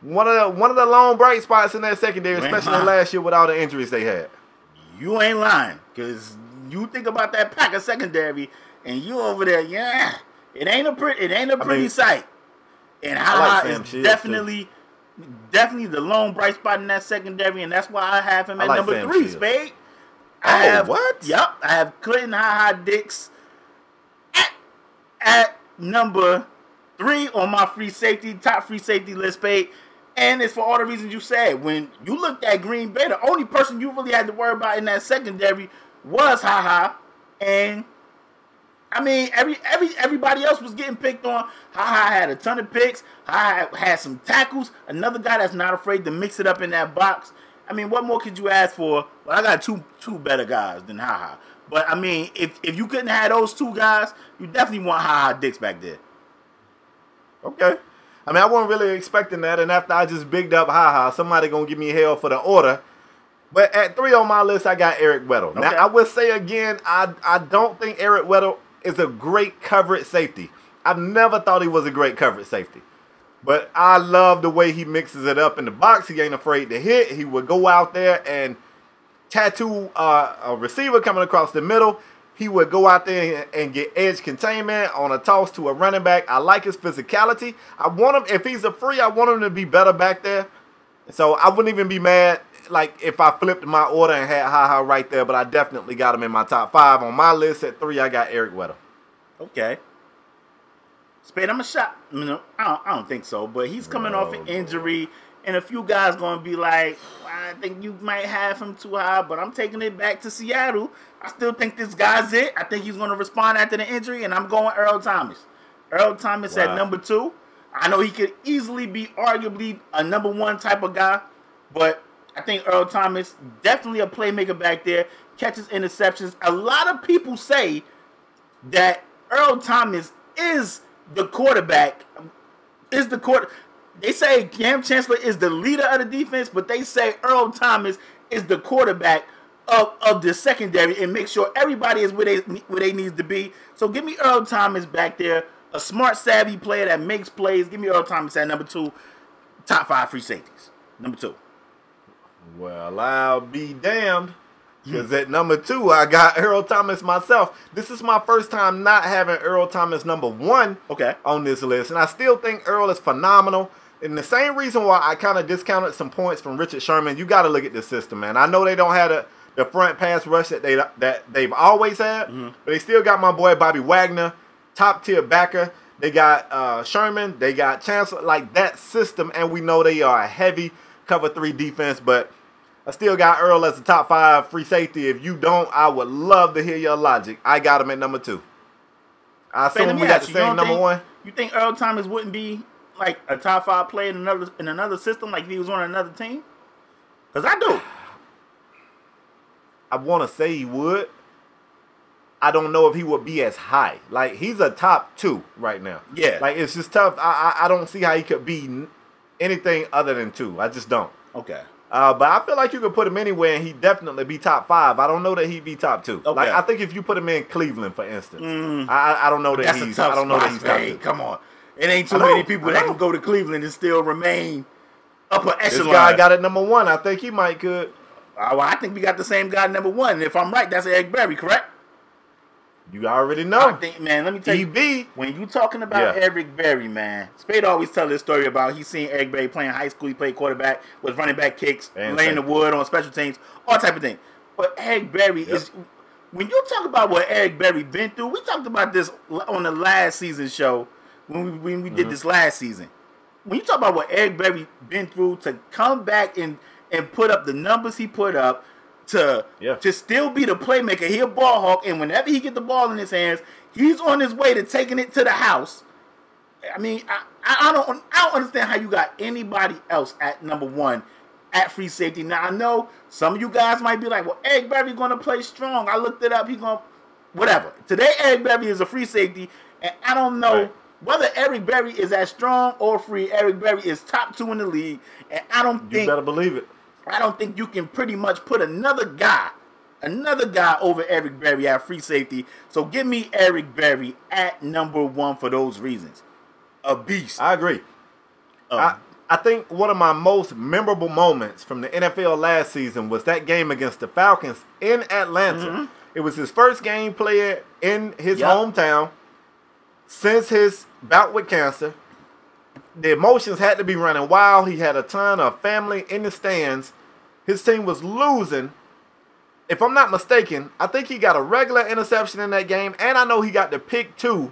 one of the lone bright spots in that secondary, especially last year with all the injuries they had. You ain't lying, because you think about that Packer secondary, and you over there, it ain't a pretty sight. And is definitely the lone bright spot in that secondary, and that's why I have him at number 3, Spade. Yep, I have Clinton Dix at number 3 on my top free safety list, Spade. And it's for all the reasons you said. When you looked at Green Bay, the only person you really had to worry about in that secondary was and I mean everybody else was getting picked on. Had a ton of picks. Had some tackles. Another guy that's not afraid to mix it up in that box. I mean, what more could you ask for? Well, I got two better guys than But, I mean, if you couldn't have those two guys, you definitely want Ha Dix back there. Okay. I mean, I wasn't really expecting that, and after I just bigged up somebody going to give me hell for the order. But at 3 on my list, I got Eric Weddle. Okay. Now, I will say again, I don't think Eric Weddle is a great coverage safety. I've never thought he was a great coverage safety. But I love the way he mixes it up in the box. He ain't afraid to hit. He would go out there and tattoo a receiver coming across the middle. He would go out there and get edge containment on a toss to a running back. I like his physicality. I want him, if he's a free, I want him to be better back there. So I wouldn't even be mad like if I flipped my order and had Ha right there, but I definitely got him in my top 5. On my list at 3, I got Eric Weddle. Okay. Spade, I'm a shot. I don't think so, but he's coming off an injury, and a few guys going to be like, I think you might have him too high, but I'm taking it back to Seattle. I still think this guy's it. I think he's going to respond after the injury, and I'm going Earl Thomas. Earl Thomas at number 2. I know he could easily be arguably a number 1 type of guy, but I think Earl Thomas, definitely a playmaker back there, catches interceptions. A lot of people say that Earl Thomas is the quarterback, They say Cam Chancellor is the leader of the defense, but they say Earl Thomas is the quarterback of the secondary and make sure everybody is where they need to be. So give me Earl Thomas back there, a smart, savvy player that makes plays. Give me Earl Thomas at number 2, top 5 free safeties. Number 2. Well, I'll be damned. Because at number 2, I got Earl Thomas myself. This is my first time not having Earl Thomas number 1 on this list. And I still think Earl is phenomenal. And the same reason why I kind of discounted some points from Richard Sherman, you got to look at this system, man. I know they don't have the front pass rush that they've always had, but they still got my boy Bobby Wagner, top-tier backer. They got Sherman. They got Chancellor. Like, that system, and we know they are a heavy cover 3 defense, but I still got Earl as the top 5 free safety. If you don't, I would love to hear your logic. I got him at number 2. I assume we got the same number 1. You think Earl Thomas wouldn't be like a top 5 player in another system, like if he was on another team? Because I do. I want to say he would. I don't know if he would be as high. Like, he's a top 2 right now. Yeah. Like, it's just tough. I don't see how he could be anything other than 2. I just don't. Okay. But I feel like you could put him anywhere and he'd definitely be top 5. I don't know that he'd be top 2. Okay. Like, I think if you put him in Cleveland, for instance, I don't know that he's top 2. Come on. It ain't too many people that can go to Cleveland and still remain upper echelon. This guy got it number 1. I think he might could. Well, I think we got the same guy number 1. And if I'm right, that's Eric Berry, correct? You already know. I think, man, let me tell you. When you talking about Eric Berry, man, Spade always tell this story about he's seen Eric Berry playing high school. He played quarterback, was running back kicks, laying the wood on special teams, all type of things. But Eric Berry is, when you talk about what Eric Berry been through, we talked about this on the last season show when we did this last season. When you talk about what Eric Berry been through to come back and put up the numbers he put up, to still be the playmaker. He a ball hawk, and whenever he get the ball in his hands, he's on his way to taking it to the house. I mean, I don't understand how you got anybody else at number 1 at free safety. Now, I know some of you guys might be like, well, Eric Berry going to play strong. I looked it up. He going to, whatever. Today, Eric Berry is a free safety, and I don't know whether Eric Berry is as strong or free. Eric Berry is top 2 in the league, and I don't think... You better believe it. I don't think you can pretty much put another guy over Eric Berry at free safety. So give me Eric Berry at number 1 for those reasons. A beast. I agree. I think one of my most memorable moments from the NFL last season was that game against the Falcons in Atlanta. It was his first game played in his hometown since his bout with cancer. The emotions had to be running wild. He had a ton of family in the stands. His team was losing. If I'm not mistaken, I think he got a regular interception in that game, and I know he got the pick 2.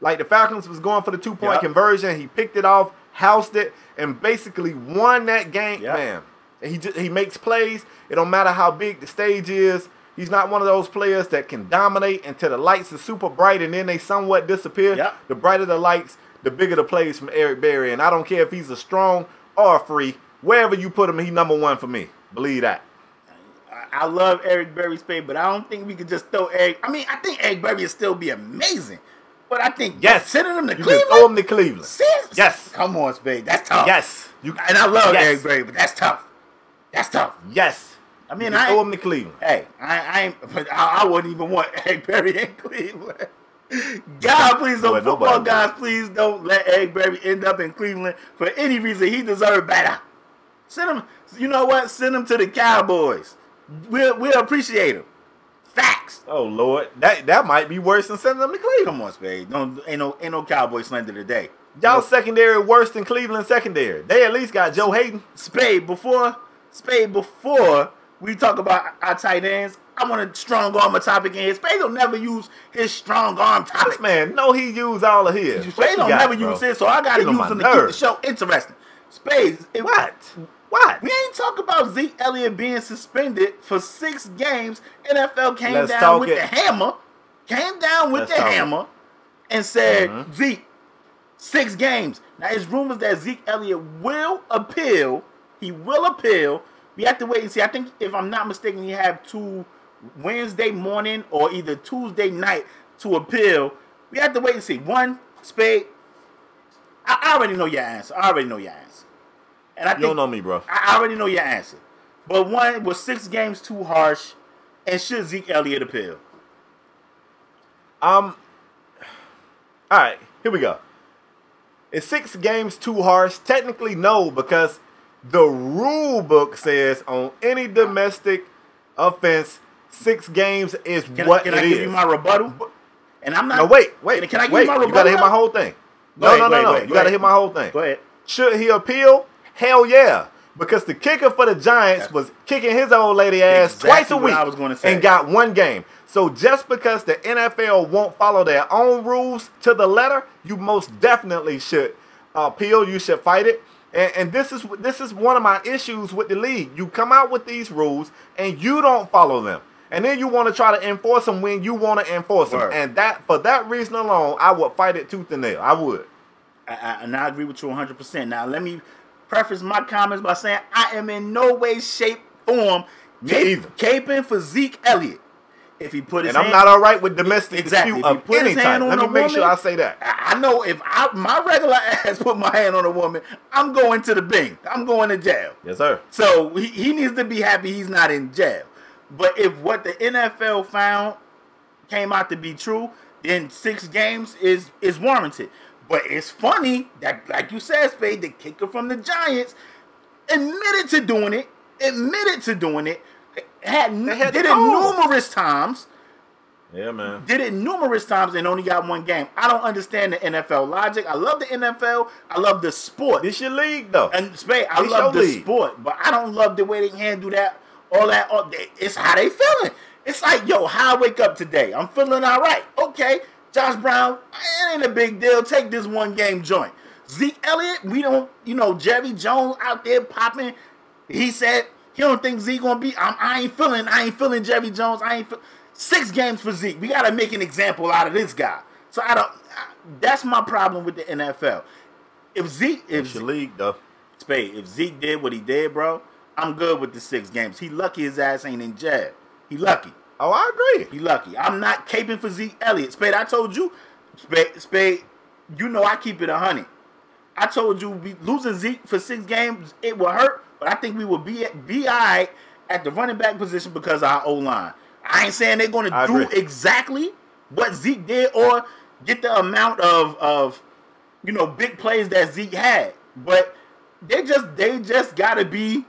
Like, the Falcons was going for the 2-point conversion. He picked it off, housed it, and basically won that game. Man, he makes plays. It don't matter how big the stage is. He's not one of those players that can dominate until the lights are super bright and then they somewhat disappear. The brighter the lights, the bigger the plays from Eric Berry. And I don't care if he's a strong or a free. Wherever you put him, he's number 1 for me. Believe that. I love Eric Berry Spade, but I don't think we could just throw Eric. I mean, I think Eric Berry would still be amazing. But I think sending him to Cleveland. Throw him to Cleveland. Yes. Come on, Spade. That's tough. Yes. And I love Eric Berry, but that's tough. That's tough. Yes. I mean, throw him to Cleveland. Hey, I wouldn't even want Eric Berry in Cleveland. God, please don't. Football guys, please don't let Eric Berry end up in Cleveland for any reason. He deserves better. Send him. You know what? Send him to the Cowboys. We'll appreciate him. Facts. Oh Lord, that might be worse than sending them to Cleveland. Come on, Spade. Ain't no Cowboy slander today. Y'all secondary worse than Cleveland secondary. They at least got Joe Hayden. Spade. Before we talk about our tight ends, I want a strong arm topic in here. Spade don't never use his strong arm topic. This man, no, he used all of his. Spade don't never use his, so I gotta use him to keep the show interesting. Spade, What? We ain't talking about Zeke Elliott being suspended for 6 games. NFL came down with the hammer. Came down with the hammer and said, Zeke, 6 games. Now, it's rumors that Zeke Elliott will appeal. He will appeal. We have to wait and see. I think, if I'm not mistaken, he have 2 Wednesday morning or either Tuesday night to appeal. We have to wait and see. One, Spade, I already know your answer. And I think, you don't know me, bro. I already know your answer. But one, was 6 games too harsh? And should Zeke Elliott appeal? All right, here we go. Is 6 games too harsh? Technically, no, because the rule book says on any domestic offense, 6 games is what it is. Can I give you my rebuttal? And I'm not. No, wait. Can I give you my rebuttal? You gotta hear my whole thing. No. You gotta hear my whole thing. Go ahead. Should he appeal? Hell yeah. Because the kicker for the Giants was kicking his old lady ass twice a week and got 1 game. So just because the NFL won't follow their own rules to the letter, you most definitely should appeal. You should fight it. And this is one of my issues with the league. You come out with these rules and you don't follow them. And then you want to try to enforce them when you want to enforce them. And for that reason alone, I would fight it tooth and nail. I would. And I agree with you 100%. Now, let me preface my comments by saying I am in no way, shape, form caping for Zeke Elliott. If he put his hand, I'm not all right with domestic dispute of any type. Let me make sure I say that. I know if my regular ass put my hand on a woman, I'm going to the Bing. I'm going to jail. Yes, sir. So he needs to be happy he's not in jail. But if what the NFL found came out to be true, then 6 games is warranted. But it's funny that, like you said, Spade, the kicker from the Giants admitted to doing it. Did it numerous times. Yeah, man. Did it numerous times and only got 1 game. I don't understand the NFL logic. I love the NFL. I love the sport. This your league, though. And Spade, I love the sport, but I don't love the way they handle that. It's how they feeling. It's like, yo, how I wake up today. I'm feeling all right. Okay. Josh Brown, it ain't a big deal. Take this 1 game joint. Zeke Elliott, we don't, Jerry Jones out there popping. He said he don't think Zeke gonna be. I ain't feeling Jerry Jones. 6 games for Zeke. We gotta make an example out of this guy. So that's my problem with the NFL. It's your league, though. Spade, if Zeke did what he did, bro, I'm good with the 6 games. He lucky his ass ain't in jail. He lucky. Oh, I agree. He lucky. I'm not caping for Zeke Elliott. Spade, I told you, Spade, I keep it 100. I told you losing Zeke for 6 games, it will hurt, but I think we will be all right at the running back position because of our O-line. I ain't saying they're going to do exactly what Zeke did or get the amount of big plays that Zeke had, but they just got to be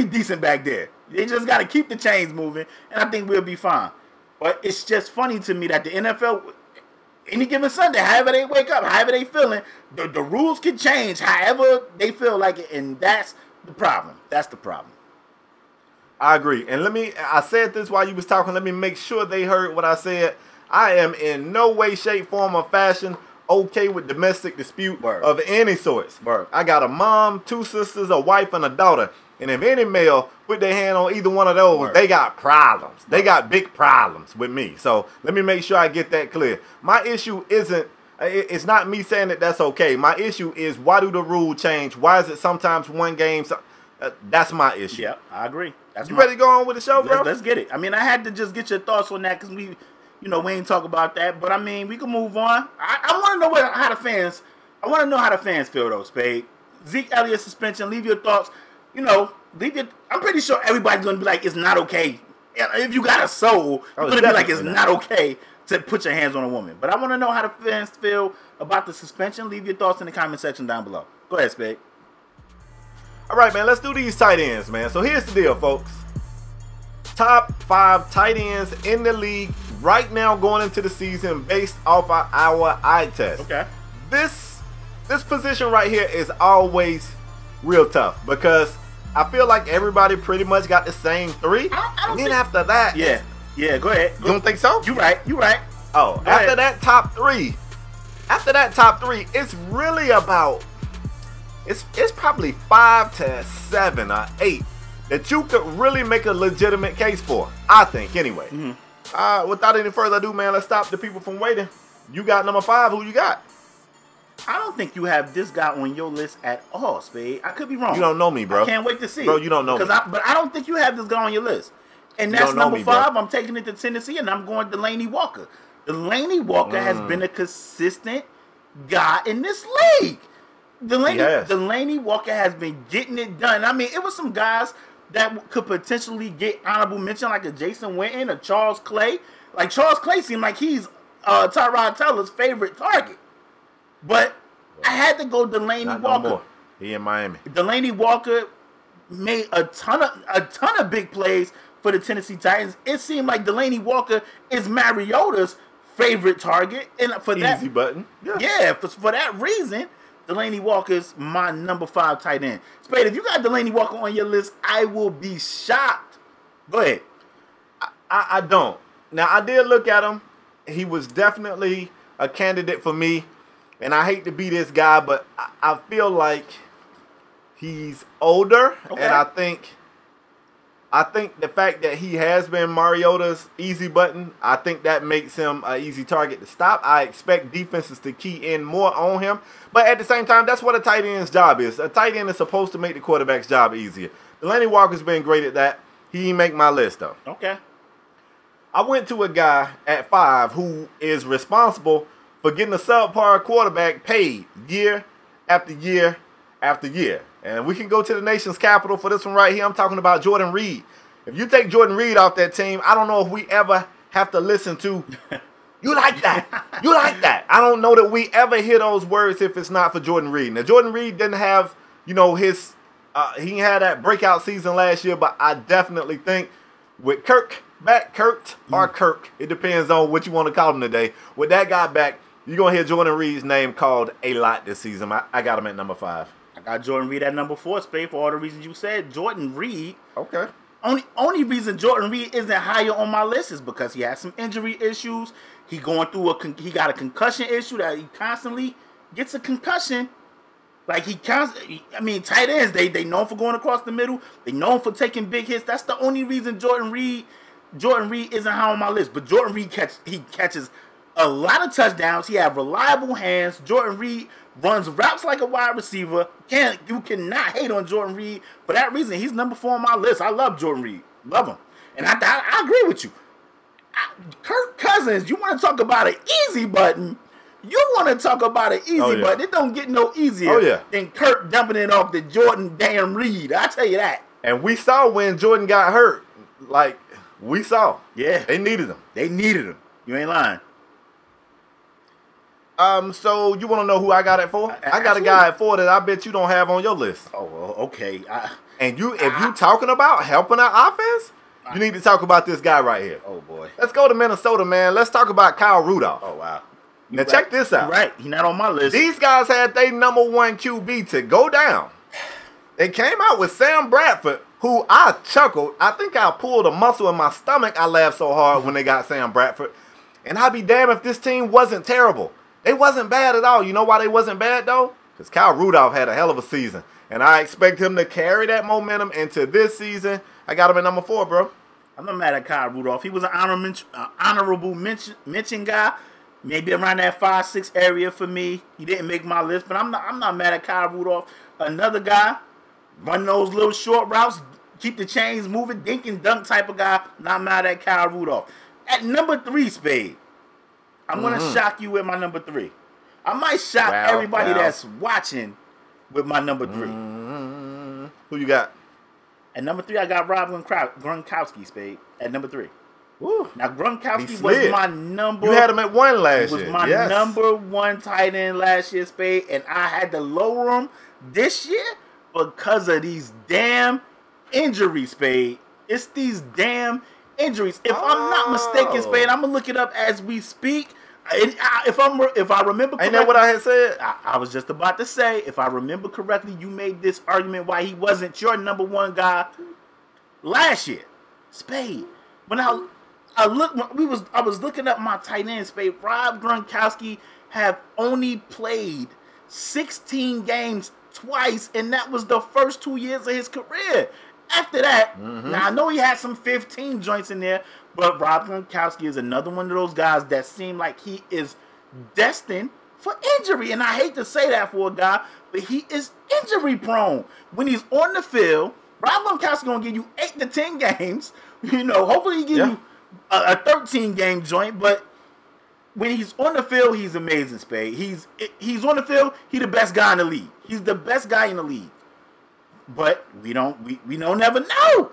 decent back there. They just got to keep the chains moving, and I think we'll be fine. But it's just funny to me that the NFL, any given Sunday, however they wake up, however they feeling, the rules can change however they feel like it, and that's the problem. That's the problem. I agree. And I said this while you was talking. Let me make sure they heard what I said. I am in no way, shape, form, or fashion okay with domestic dispute of any sorts. I got a mom, 2 sisters, a wife, and a daughter. And if any male put their hand on either one of those, they got problems. They got big problems with me. So let me make sure I get that clear. My issue it's not me saying that that's okay. My issue is, why do the rule change? Why is it sometimes 1 game? That's my issue. Yeah, I agree. You ready to go on with the show, bro? Let's get it. I mean, I had to just get your thoughts on that because we ain't talk about that. But I mean, we can move on. I want to know how the fans. I want to know how the fans feel though, Spade. Zeke Elliott suspension. Leave your thoughts. I'm pretty sure everybody's gonna be like, it's not okay. If you got a soul, you're gonna be like, it's not okay to put your hands on a woman. But I want to know how the fans feel about the suspension. Leave your thoughts in the comment section down below. Go ahead, Spade. All right, man. Let's do these tight ends, man. So here's the deal, folks. Top 5 tight ends in the league right now going into the season based off of our eye test. Okay. This position right here is always real tough because I feel like everybody pretty much got the same 3. And then after that, yeah, go ahead. You don't think so? You right. Oh, after that top 3, it's really about it's probably 5 to 7 or 8 that you could really make a legitimate case for. I think anyway. Without any further ado, man, let's stop the people from waiting. You got number 5. Who you got? I don't think you have this guy on your list at all, Spade. I could be wrong. You don't know me, bro. I can't wait to see. Bro, you don't know me. But I don't think you have this guy on your list. And that's number 5. I'm taking it to Tennessee, and I'm going Delaney Walker. Delaney Walker has been a consistent guy in this league. Delaney Walker has been getting it done. I mean, it was some guys that could potentially get honorable mention, like a Jason Witten, a Charles Clay. Like, Charles Clay seemed like he's Tyrod Taylor's favorite target. But I had to go Delaney Walker. No more. He in Miami. Delaney Walker made a ton of big plays for the Tennessee Titans. It seemed like Delaney Walker is Mariota's favorite target, and for that easy button. For that reason, Delaney Walker's my number 5 tight end. Spade, if you got Delaney Walker on your list, I will be shocked. Go ahead. I don't. Now, I did look at him. He was definitely a candidate for me. And I hate to be this guy, but I feel like he's older. Okay. And I think the fact that he has been Mariota's easy button, I think that makes him an easy target to stop. I expect defenses to key in more on him. But at the same time, that's what a tight end's job is. A tight end is supposed to make the quarterback's job easier. Delaney Walker's been great at that. He didn't make my list, though. Okay. I went to a guy at 5 who is responsible for getting a subpar quarterback paid year after year after year. And we can go to the nation's capital for this one right here. I'm talking about Jordan Reed. If you take Jordan Reed off that team, I don't know if we ever have to listen to, you like that, you like that. I don't know that we ever hear those words if it's not for Jordan Reed. Now, Jordan Reed didn't have, he had that breakout season last year, but I definitely think with Kirk, it depends on what you want to call him today. With that guy back, you're going to hear Jordan Reed's name called a lot this season. I got him at number 5. I got Jordan Reed at number 4, Spade, for all the reasons you said. Jordan Reed. Okay. Only reason Jordan Reed isn't higher on my list is because he has some injury issues. He got a concussion issue that he constantly gets a concussion. Like tight ends, they known for going across the middle. They known for taking big hits. That's the only reason Jordan Reed isn't high on my list. But Jordan Reed catches a lot of touchdowns. He has reliable hands. Jordan Reed runs routes like a wide receiver. You cannot hate on Jordan Reed. For that reason, he's number 4 on my list. I love Jordan Reed. Love him. And I agree with you. Kirk Cousins, you want to talk about an easy button. You want to talk about an easy button. It don't get no easier than Kirk dumping it off to Jordan damn Reed. I tell you that. And we saw when Jordan got hurt. Like, we saw. Yeah. They needed him. You ain't lying. So you want to know who I got at 4? I got a guy at 4 that I bet you don't have on your list. Oh, well, okay. If you talking about helping our offense, you need to talk about this guy right here. Oh, boy. Let's go to Minnesota, man. Let's talk about Kyle Rudolph. Oh, wow. Now, check this out. Right. He's not on my list. These guys had their number 1 QB to go down. They came out with Sam Bradford, who I chuckled. I think I pulled a muscle in my stomach. I laughed so hard when they got Sam Bradford. And I'd be damned if this team wasn't terrible. They wasn't bad at all. You know why they wasn't bad, though? Because Kyle Rudolph had a hell of a season. And I expect him to carry that momentum into this season. I got him at number 4, bro. I'm not mad at Kyle Rudolph. He was an honorable mention guy. Maybe around that 5-6 area for me. He didn't make my list, but I'm not mad at Kyle Rudolph. Another guy, run those little short routes, keep the chains moving, dink and dunk type of guy. Not mad at Kyle Rudolph. At number 3, Spade, I'm going to shock you with my number 3. I might shock everybody that's watching with my number 3. Who you got? At number 3, I got Rob Gronkowski, Spade. At number 3. Woo. Now, Gronkowski was my number... You had him at 1 last year. Was my number 1 tight end last year, Spade, and I had to lower him this year because of these damn injuries, Spade. It's these damn injuries. If I'm not mistaken, Spade, I'm going to look it up as we speak. If I remember correctly... Ain't that what I had said? I was just about to say, if I remember correctly, you made this argument why he wasn't your number 1 guy last year. Spade. When I was looking up my tight end, Spade. Rob Gronkowski have only played 16 games twice, and that was the first 2 years of his career. After that, now I know he had some 15 joints in there, but Rob Gronkowski is another one of those guys that seem like he is destined for injury. And I hate to say that for a guy, but he is injury prone. When he's on the field, Rob Gronkowski going to give you 8 to 10 games. Hopefully he give you a 13-game joint, but when he's on the field, he's amazing, Spade. He's on the field, he's the best guy in the league. He's the best guy in the league. But we don't never know.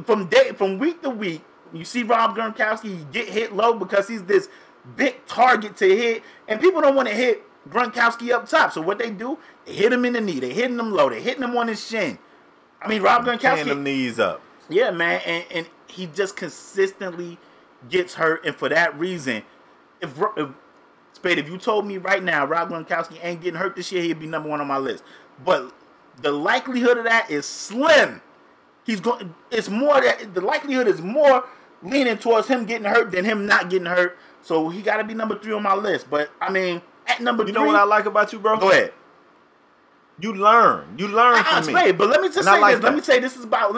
From week to week, you see Rob Gronkowski get hit low because he's this big target to hit, and people don't want to hit Gronkowski up top. So what they do, they hit him in the knee, they hitting him low, they hitting him on his shin. I mean, Rob Gronkowski Tearing them knees up. Yeah, man, and he just consistently gets hurt, and for that reason, if Spade, if you told me right now Rob Gronkowski ain't getting hurt this year, he'd be number 1 on my list. But the likelihood of that is slim. The likelihood is more leaning towards him getting hurt than him not getting hurt. So he got to be number 3 on my list. But I mean, at number 3, you know what I like about you, bro? Go ahead. You learn from me. Spade, but let me just say this. Let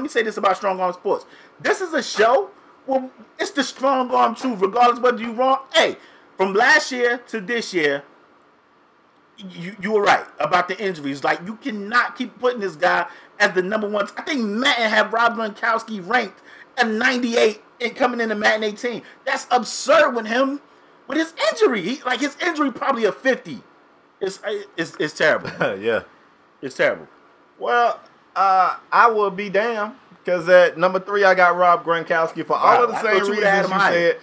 me say this about Strong Arm Sports. This is a show. Well, it's the strong arm truth, regardless whether you're wrong. Hey, from last year to this year, you were right about the injuries. Like, you cannot keep putting this guy as the number 1. I think Madden had Rob Gronkowski ranked at 98 and coming in the Madden 18. That's absurd with his injury. His injury probably a 50. It's terrible. Yeah. It's terrible. Well, I will be damned, because at number 3 I got Rob Gronkowski for all of the same reasons you said.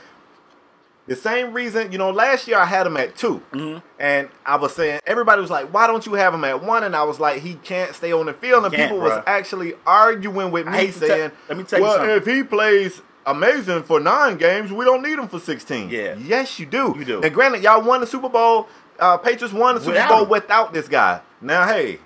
The same reason, last year I had him at 2. And I was saying, everybody was like, why don't you have him at 1? And I was like, he can't stay on the field. And people was actually arguing with me saying, let me tell you something. If he plays amazing for 9 games, we don't need him for 16. Yeah. Yes, you do. You do. And granted, y'all won the Super Bowl. Patriots won the Super Bowl without this guy. Now, hey,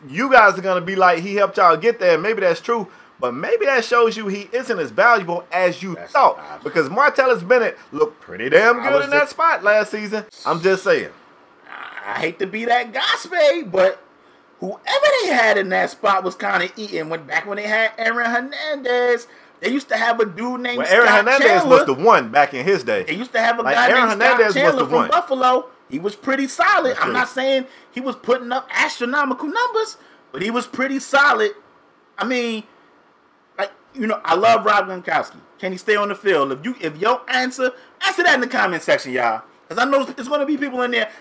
you guys are going to be like, he helped y'all get there. Maybe that's true. But maybe that shows you he isn't as valuable as you thought. Because Martellus Bennett looked pretty damn good in that spot last season. I'm just saying. I hate to be that guy, Spade, but whoever they had in that spot was kind of eating. Back when they had Aaron Hernandez, they used to have a dude named Scott Aaron Hernandez Chandler. was the one back in his day. They used to have a guy named Scott Chandler from Buffalo. He was pretty solid. I'm not saying he was putting up astronomical numbers, but he was pretty solid. I mean, I love Rob Gronkowski. Can he stay on the field? If your answer that in the comment section, y'all. Because I know there's going to be people in there.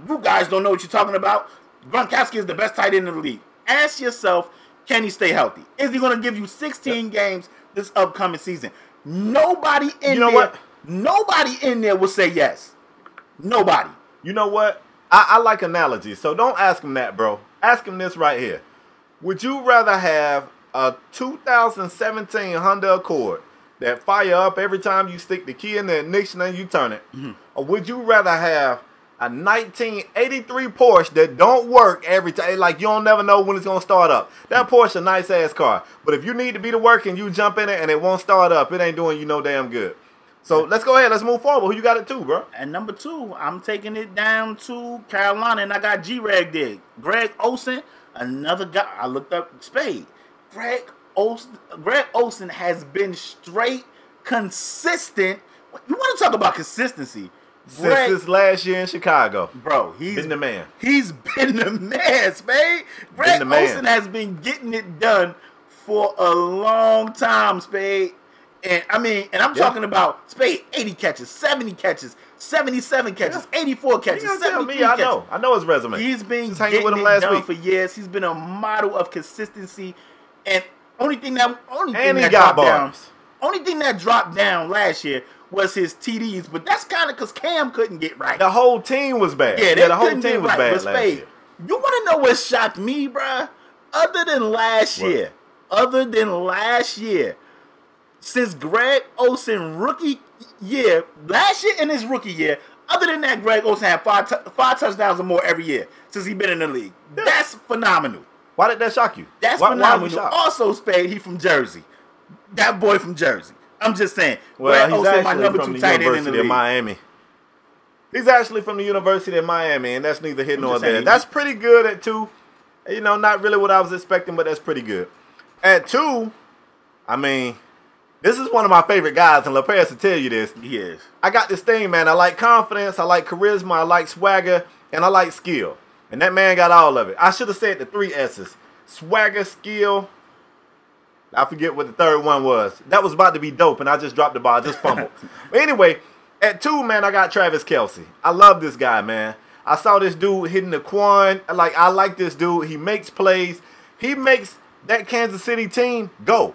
You guys don't know what you're talking about. Gronkowski is the best tight end in the league. Ask yourself, can he stay healthy? Is he going to give you 16 games this upcoming season? Nobody in there will say yes. Nobody. You know what? I like analogies, so don't ask him that, bro. Ask him this right here. Would you rather have a 2017 Honda Accord that fire up every time you stick the key in the ignition and you turn it? Or would you rather have a 1983 Porsche that don't work every time? Like, you don't never know when it's going to start up. That Porsche a nice-ass car. But if you need to be to work and you jump in it and it won't start up, it ain't doing you no damn good. So let's go ahead. Let's move forward. Who you got it to, bro? And number 2, I'm taking it down to Carolina, and I got G-Reg there. Greg Olsen, another guy. I looked up Spade. Greg Olsen has been straight consistent. You want to talk about consistency? Since his last year in Chicago. Bro, he's been the man. He's been the man, Spade. Greg Olsen has been getting it done for a long time, Spade. And I'm talking about Spade, 80 catches, 70 catches, 77 catches, 84 catches, 73 catches. I know his resume. He's been Just getting with him it last done week for years. He's been a model of consistency. And only thing that dropped down last year was his TDs, but that's kind of because Cam couldn't get right. The whole team was bad. Yeah, the whole team was bad last year. You want to know what shocked me, bruh? Other than last year, since Greg Olsen rookie year, last year and his rookie year, other than that, Greg Olsen had five touchdowns or more every year since he's been in the league. Yeah. That's phenomenal. Why did that shock you? That's phenomenal. Also, Spade, he from Jersey. That boy from Jersey. I'm just saying. Well, he's actually from the University of Miami. He's actually from the University of Miami, and that's neither here nor there. That's pretty good at 2. You know, not really what I was expecting, but that's pretty good. At 2, I mean, this is one of my favorite guys, and LaPierre will tell you this. He is. I got this thing, man. I like confidence, I like charisma, I like swagger, and I like skill. And that man got all of it. I should have said the 3 S's. Swagger, skill. I forget what the third one was. That was about to be dope, and I just dropped the ball. I just fumbled. But anyway, at 2, man, I got Travis Kelce. I love this guy, man. I saw this dude hitting the quan. I like this dude. He makes plays. He makes that Kansas City team go.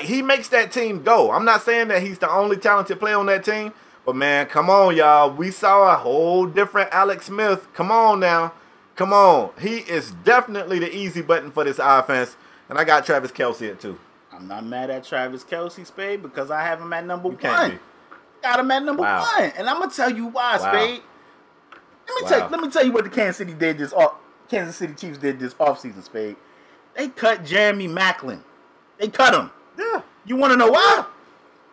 He makes that team go. I'm not saying that he's the only talented player on that team, but, man, come on, y'all. We saw a whole different Alex Smith. Come on now. Come on. He is definitely the easy button for this offense, and I got Travis Kelce at 2. I'm not mad at Travis Kelce, Spade, because I have him at number 1. Got him at number 1, and I'm gonna tell you why, Spade. Let me tell you what the Kansas City Chiefs did this offseason, Spade. They cut Jeremy Maclin. They cut him. Yeah. You want to know why?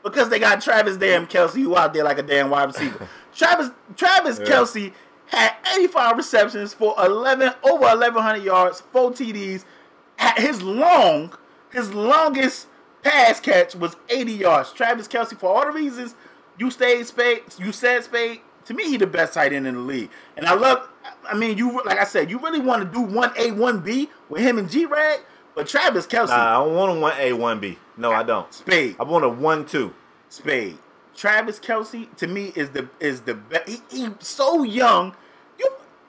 Because they got Travis damn Kelce, who out there like a damn wide receiver. Travis Kelce had 85 receptions for over 1,100 yards, 4 TDs. His longest pass catch was 80 yards. Travis Kelce, for all the reasons you said, Spade, to me, he the best tight end in the league. And like I said, you really want to do 1A, 1B with him and G-Rag, but Travis Kelce. Nah, I don't want a 1A, 1B. No, I don't. Spade. I want a 1-2. Spade. Travis Kelce, to me, is the best. He's so young.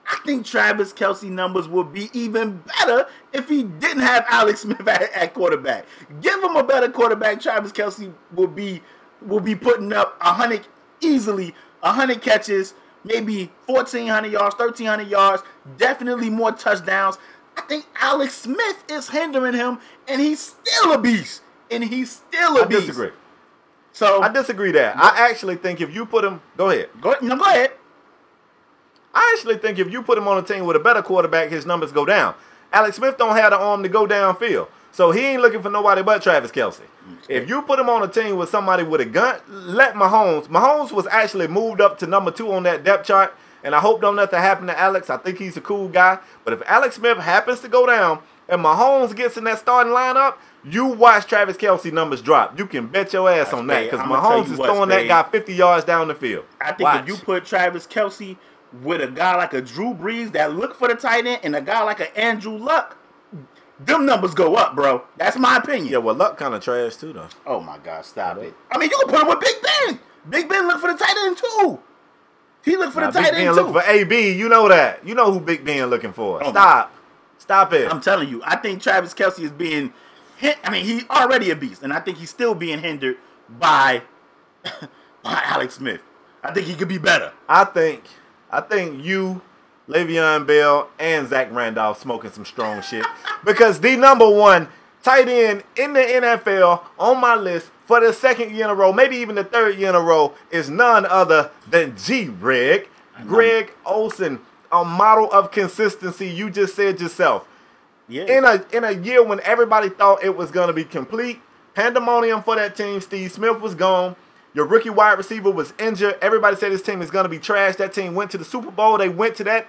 I think Travis Kelce numbers would be even better if he didn't have Alex Smith at quarterback. Give him a better quarterback. Travis Kelce will be putting up 100 catches, maybe 1,400 yards, 1,300 yards, definitely more touchdowns. I think Alex Smith is hindering him, and he's still a beast. I disagree. So I disagree there. I actually think if you put him, go ahead. Go ahead. I actually think if you put him on a team with a better quarterback, his numbers go down. Alex Smith don't have the arm to go downfield, so he ain't looking for nobody but Travis Kelce. If you put him on a team with somebody with a gun, let Mahomes was actually moved up to number 2 on that depth chart, and I hope don't nothing happen to Alex. I think he's a cool guy, but if Alex Smith happens to go down and Mahomes gets in that starting lineup, you watch Travis Kelce numbers drop. You can bet your ass on that, because Mahomes is throwing that guy 50 yards down the field. I think if you put Travis Kelce with a guy like a Drew Brees that look for the tight end and a guy like an Andrew Luck, them numbers go up, bro. That's my opinion. Yeah, well, Luck kind of trash too, though. Oh my God, stop it. I mean, you can put him with Big Ben. Big Ben look for the tight end too. He look for the tight end too. Look for AB. You know that. You know who Big Ben looking for. Stop it. I'm telling you. I think Travis Kelce is being hit. I mean, he's already a beast, and I think he's still being hindered by Alex Smith. I think he could be better. I think you, Leveon Bell, and Zach Randolph smoking some strong shit. Because the number 1 tight end in the NFL on my list for the 2nd year in a row, maybe even the 3rd year in a row, is none other than Greg Olsen, a model of consistency. You just said yourself. Yeah. In a year when everybody thought it was going to be complete pandemonium for that team, Steve Smith was gone. Your rookie wide receiver was injured. Everybody said this team is going to be trash. That team went to the Super Bowl. They went to that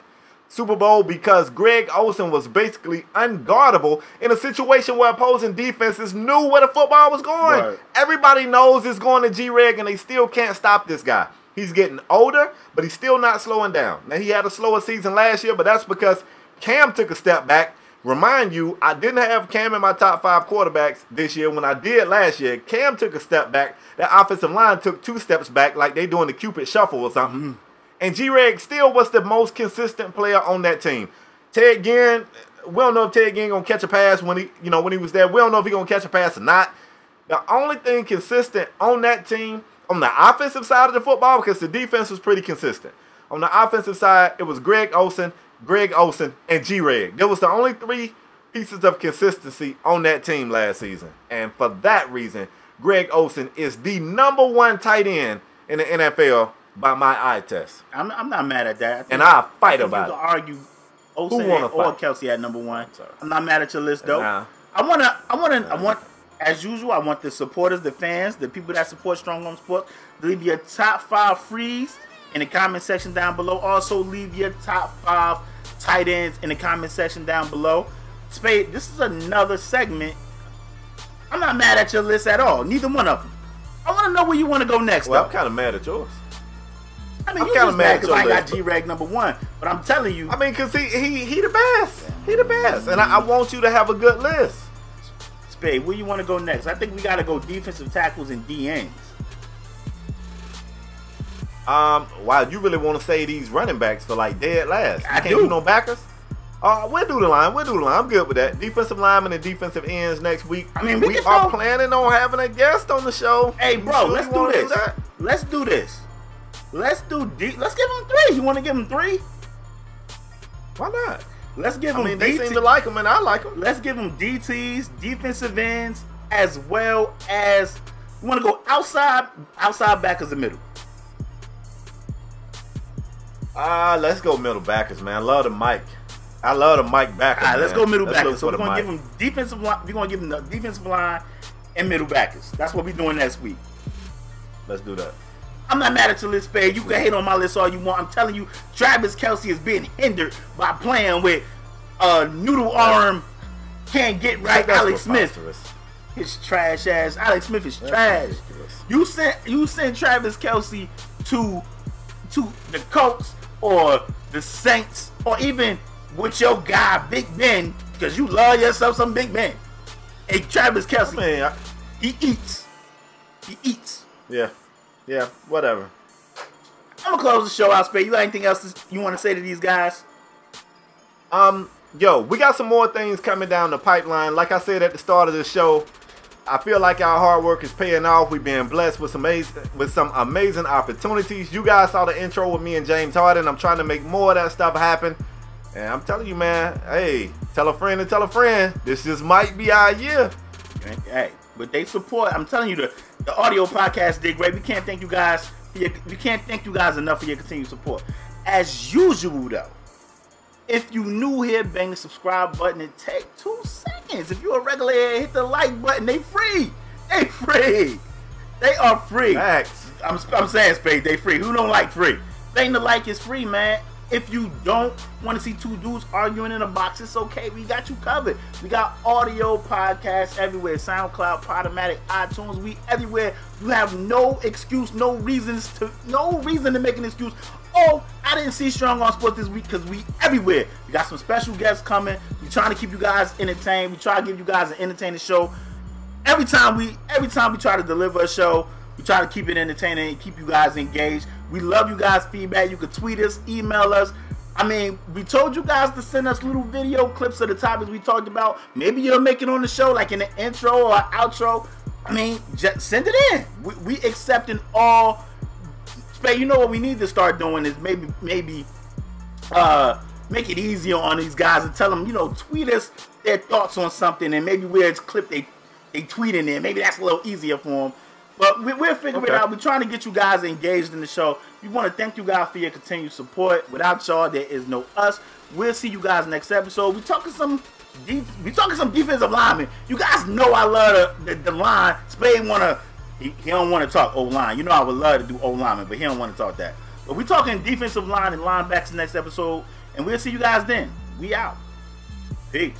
Super Bowl because Greg Olsen was basically unguardable in a situation where opposing defenses knew where the football was going. Right. Everybody knows it's going to G-Reg, and they still can't stop this guy. He's getting older, but he's still not slowing down. Now, he had a slower season last year, but that's because Cam took a step back. Remind you, I didn't have Cam in my top 5 quarterbacks this year. When I did last year, Cam took a step back. That offensive line took 2 steps back like they doing the Cupid Shuffle or something. Mm-hmm. And G-Reg still was the most consistent player on that team. Ted Ginn, we don't know if Ted Ginn going to catch a pass when he was there. We don't know if he going to catch a pass or not. The only thing consistent on that team, on the offensive side of the football, because the defense was pretty consistent. On the offensive side, it was Greg Olsen, and G-Reg. There was the only 3 pieces of consistency on that team last season. And for that reason, Greg Olsen is the #1 tight end in the NFL by my eye test. I'm not mad at that. And I'll fight about it. You can argue Olsen or Kelsey at #1. I'm not mad at your list though. I want, as usual, I want the supporters, the fans, the people that support Strong Arm Sports, to leave your top 5 frees in the comment section down below. Also, leave your top 5 tight ends in the comment section down below. Spade, this is another segment. I'm not mad at your list at all. Neither one of them. I want to know where you want to go next. Well, I'm kind of mad at yours. I mean, I'm kind of mad because I got G-Reg #1, but I'm telling you. I mean, because he the best. He the best. And I want you to have a good list. Spade, where you want to go next? I think we got to go defensive tackles and D-ends. Wow, you really want to say these running backs for like dead last? I can't do no backers? We'll do the line. I'm good with that. Defensive linemen and defensive ends next week. I mean, we are planning on having a guest on the show. Hey, bro, let's do this. Let's do this. Let's give him 3. You want to give him 3? Why not? Let's give him. I mean, they seem to like him, and I like him. Let's give him DTs, defensive ends, as well as you want to go outside backers and middle. Let's go middle backers, man. I love the mic backers. All right, let's go middle backers. So we're gonna give him defensive line. We're gonna give him the defensive line and middle backers. That's what we're doing next week. Let's do that. I'm not mad at your list, Spade. You can hate on my list all you want. I'm telling you, Travis Kelce is being hindered by playing with noodle arm. Can't get right, Alex Smith. His trash ass. Alex Smith is trash. You sent Travis Kelce to the Colts or the Saints or even with your guy Big Ben, because you love yourself some Big Ben. Hey, Travis Kelce, man, he eats. Yeah, whatever. I'm gonna close the show out, Spade. You got anything else you want to say to these guys? Yo, we got some more things coming down the pipeline. Like I said at the start of the show, I feel like our hard work is paying off. We've been blessed with some amazing opportunities. You guys saw the intro with me and James Harden. I'm trying to make more of that stuff happen. And I'm telling you, man, hey, tell a friend to tell a friend. This just might be our year. Hey, but they support. I'm telling you, the audio podcast did great. We can't thank you guys enough for your continued support. As usual, though, if you new here, bang the subscribe button and take 2 seconds. If you're a regular here, hit the like button. They free. They free. They are free. Facts. I'm saying, Spade, they free. Who don't like free? Bang the like is free, man. If you don't want to see 2 dudes arguing in a box, it's okay. We got you covered. We got audio podcasts everywhere. SoundCloud, UPodOmatic, iTunes. We everywhere. You have no excuse, no reason to make an excuse. Oh, I didn't see Strong Arm Sports this week because we everywhere. We got some special guests coming. We trying to keep you guys entertained. We try to give you guys an entertaining show. Every time we try to deliver a show, we try to keep it entertaining and keep you guys engaged. We love you guys' feedback. You can tweet us, email us. I mean, we told you guys to send us little video clips of the topics we talked about. Maybe you'll make it on the show, like in the intro or outro. I mean, just send it in. We accepting all. Spade, you know what we need to start doing is maybe make it easier on these guys and tell them, tweet us their thoughts on something, and maybe where it's clip they tweet in there. Maybe that's a little easier for them. But we're figuring it out. We're trying to get you guys engaged in the show. We want to thank you guys for your continued support. Without y'all, there is no us. We'll see you guys next episode. We talking some defensive linemen. You guys know I love the line. Spade he don't want to talk O-line. You know I would love to do O-lineman, but he don't want to talk that. But we're talking defensive line and linebackers next episode, and we'll see you guys then. We out. Peace.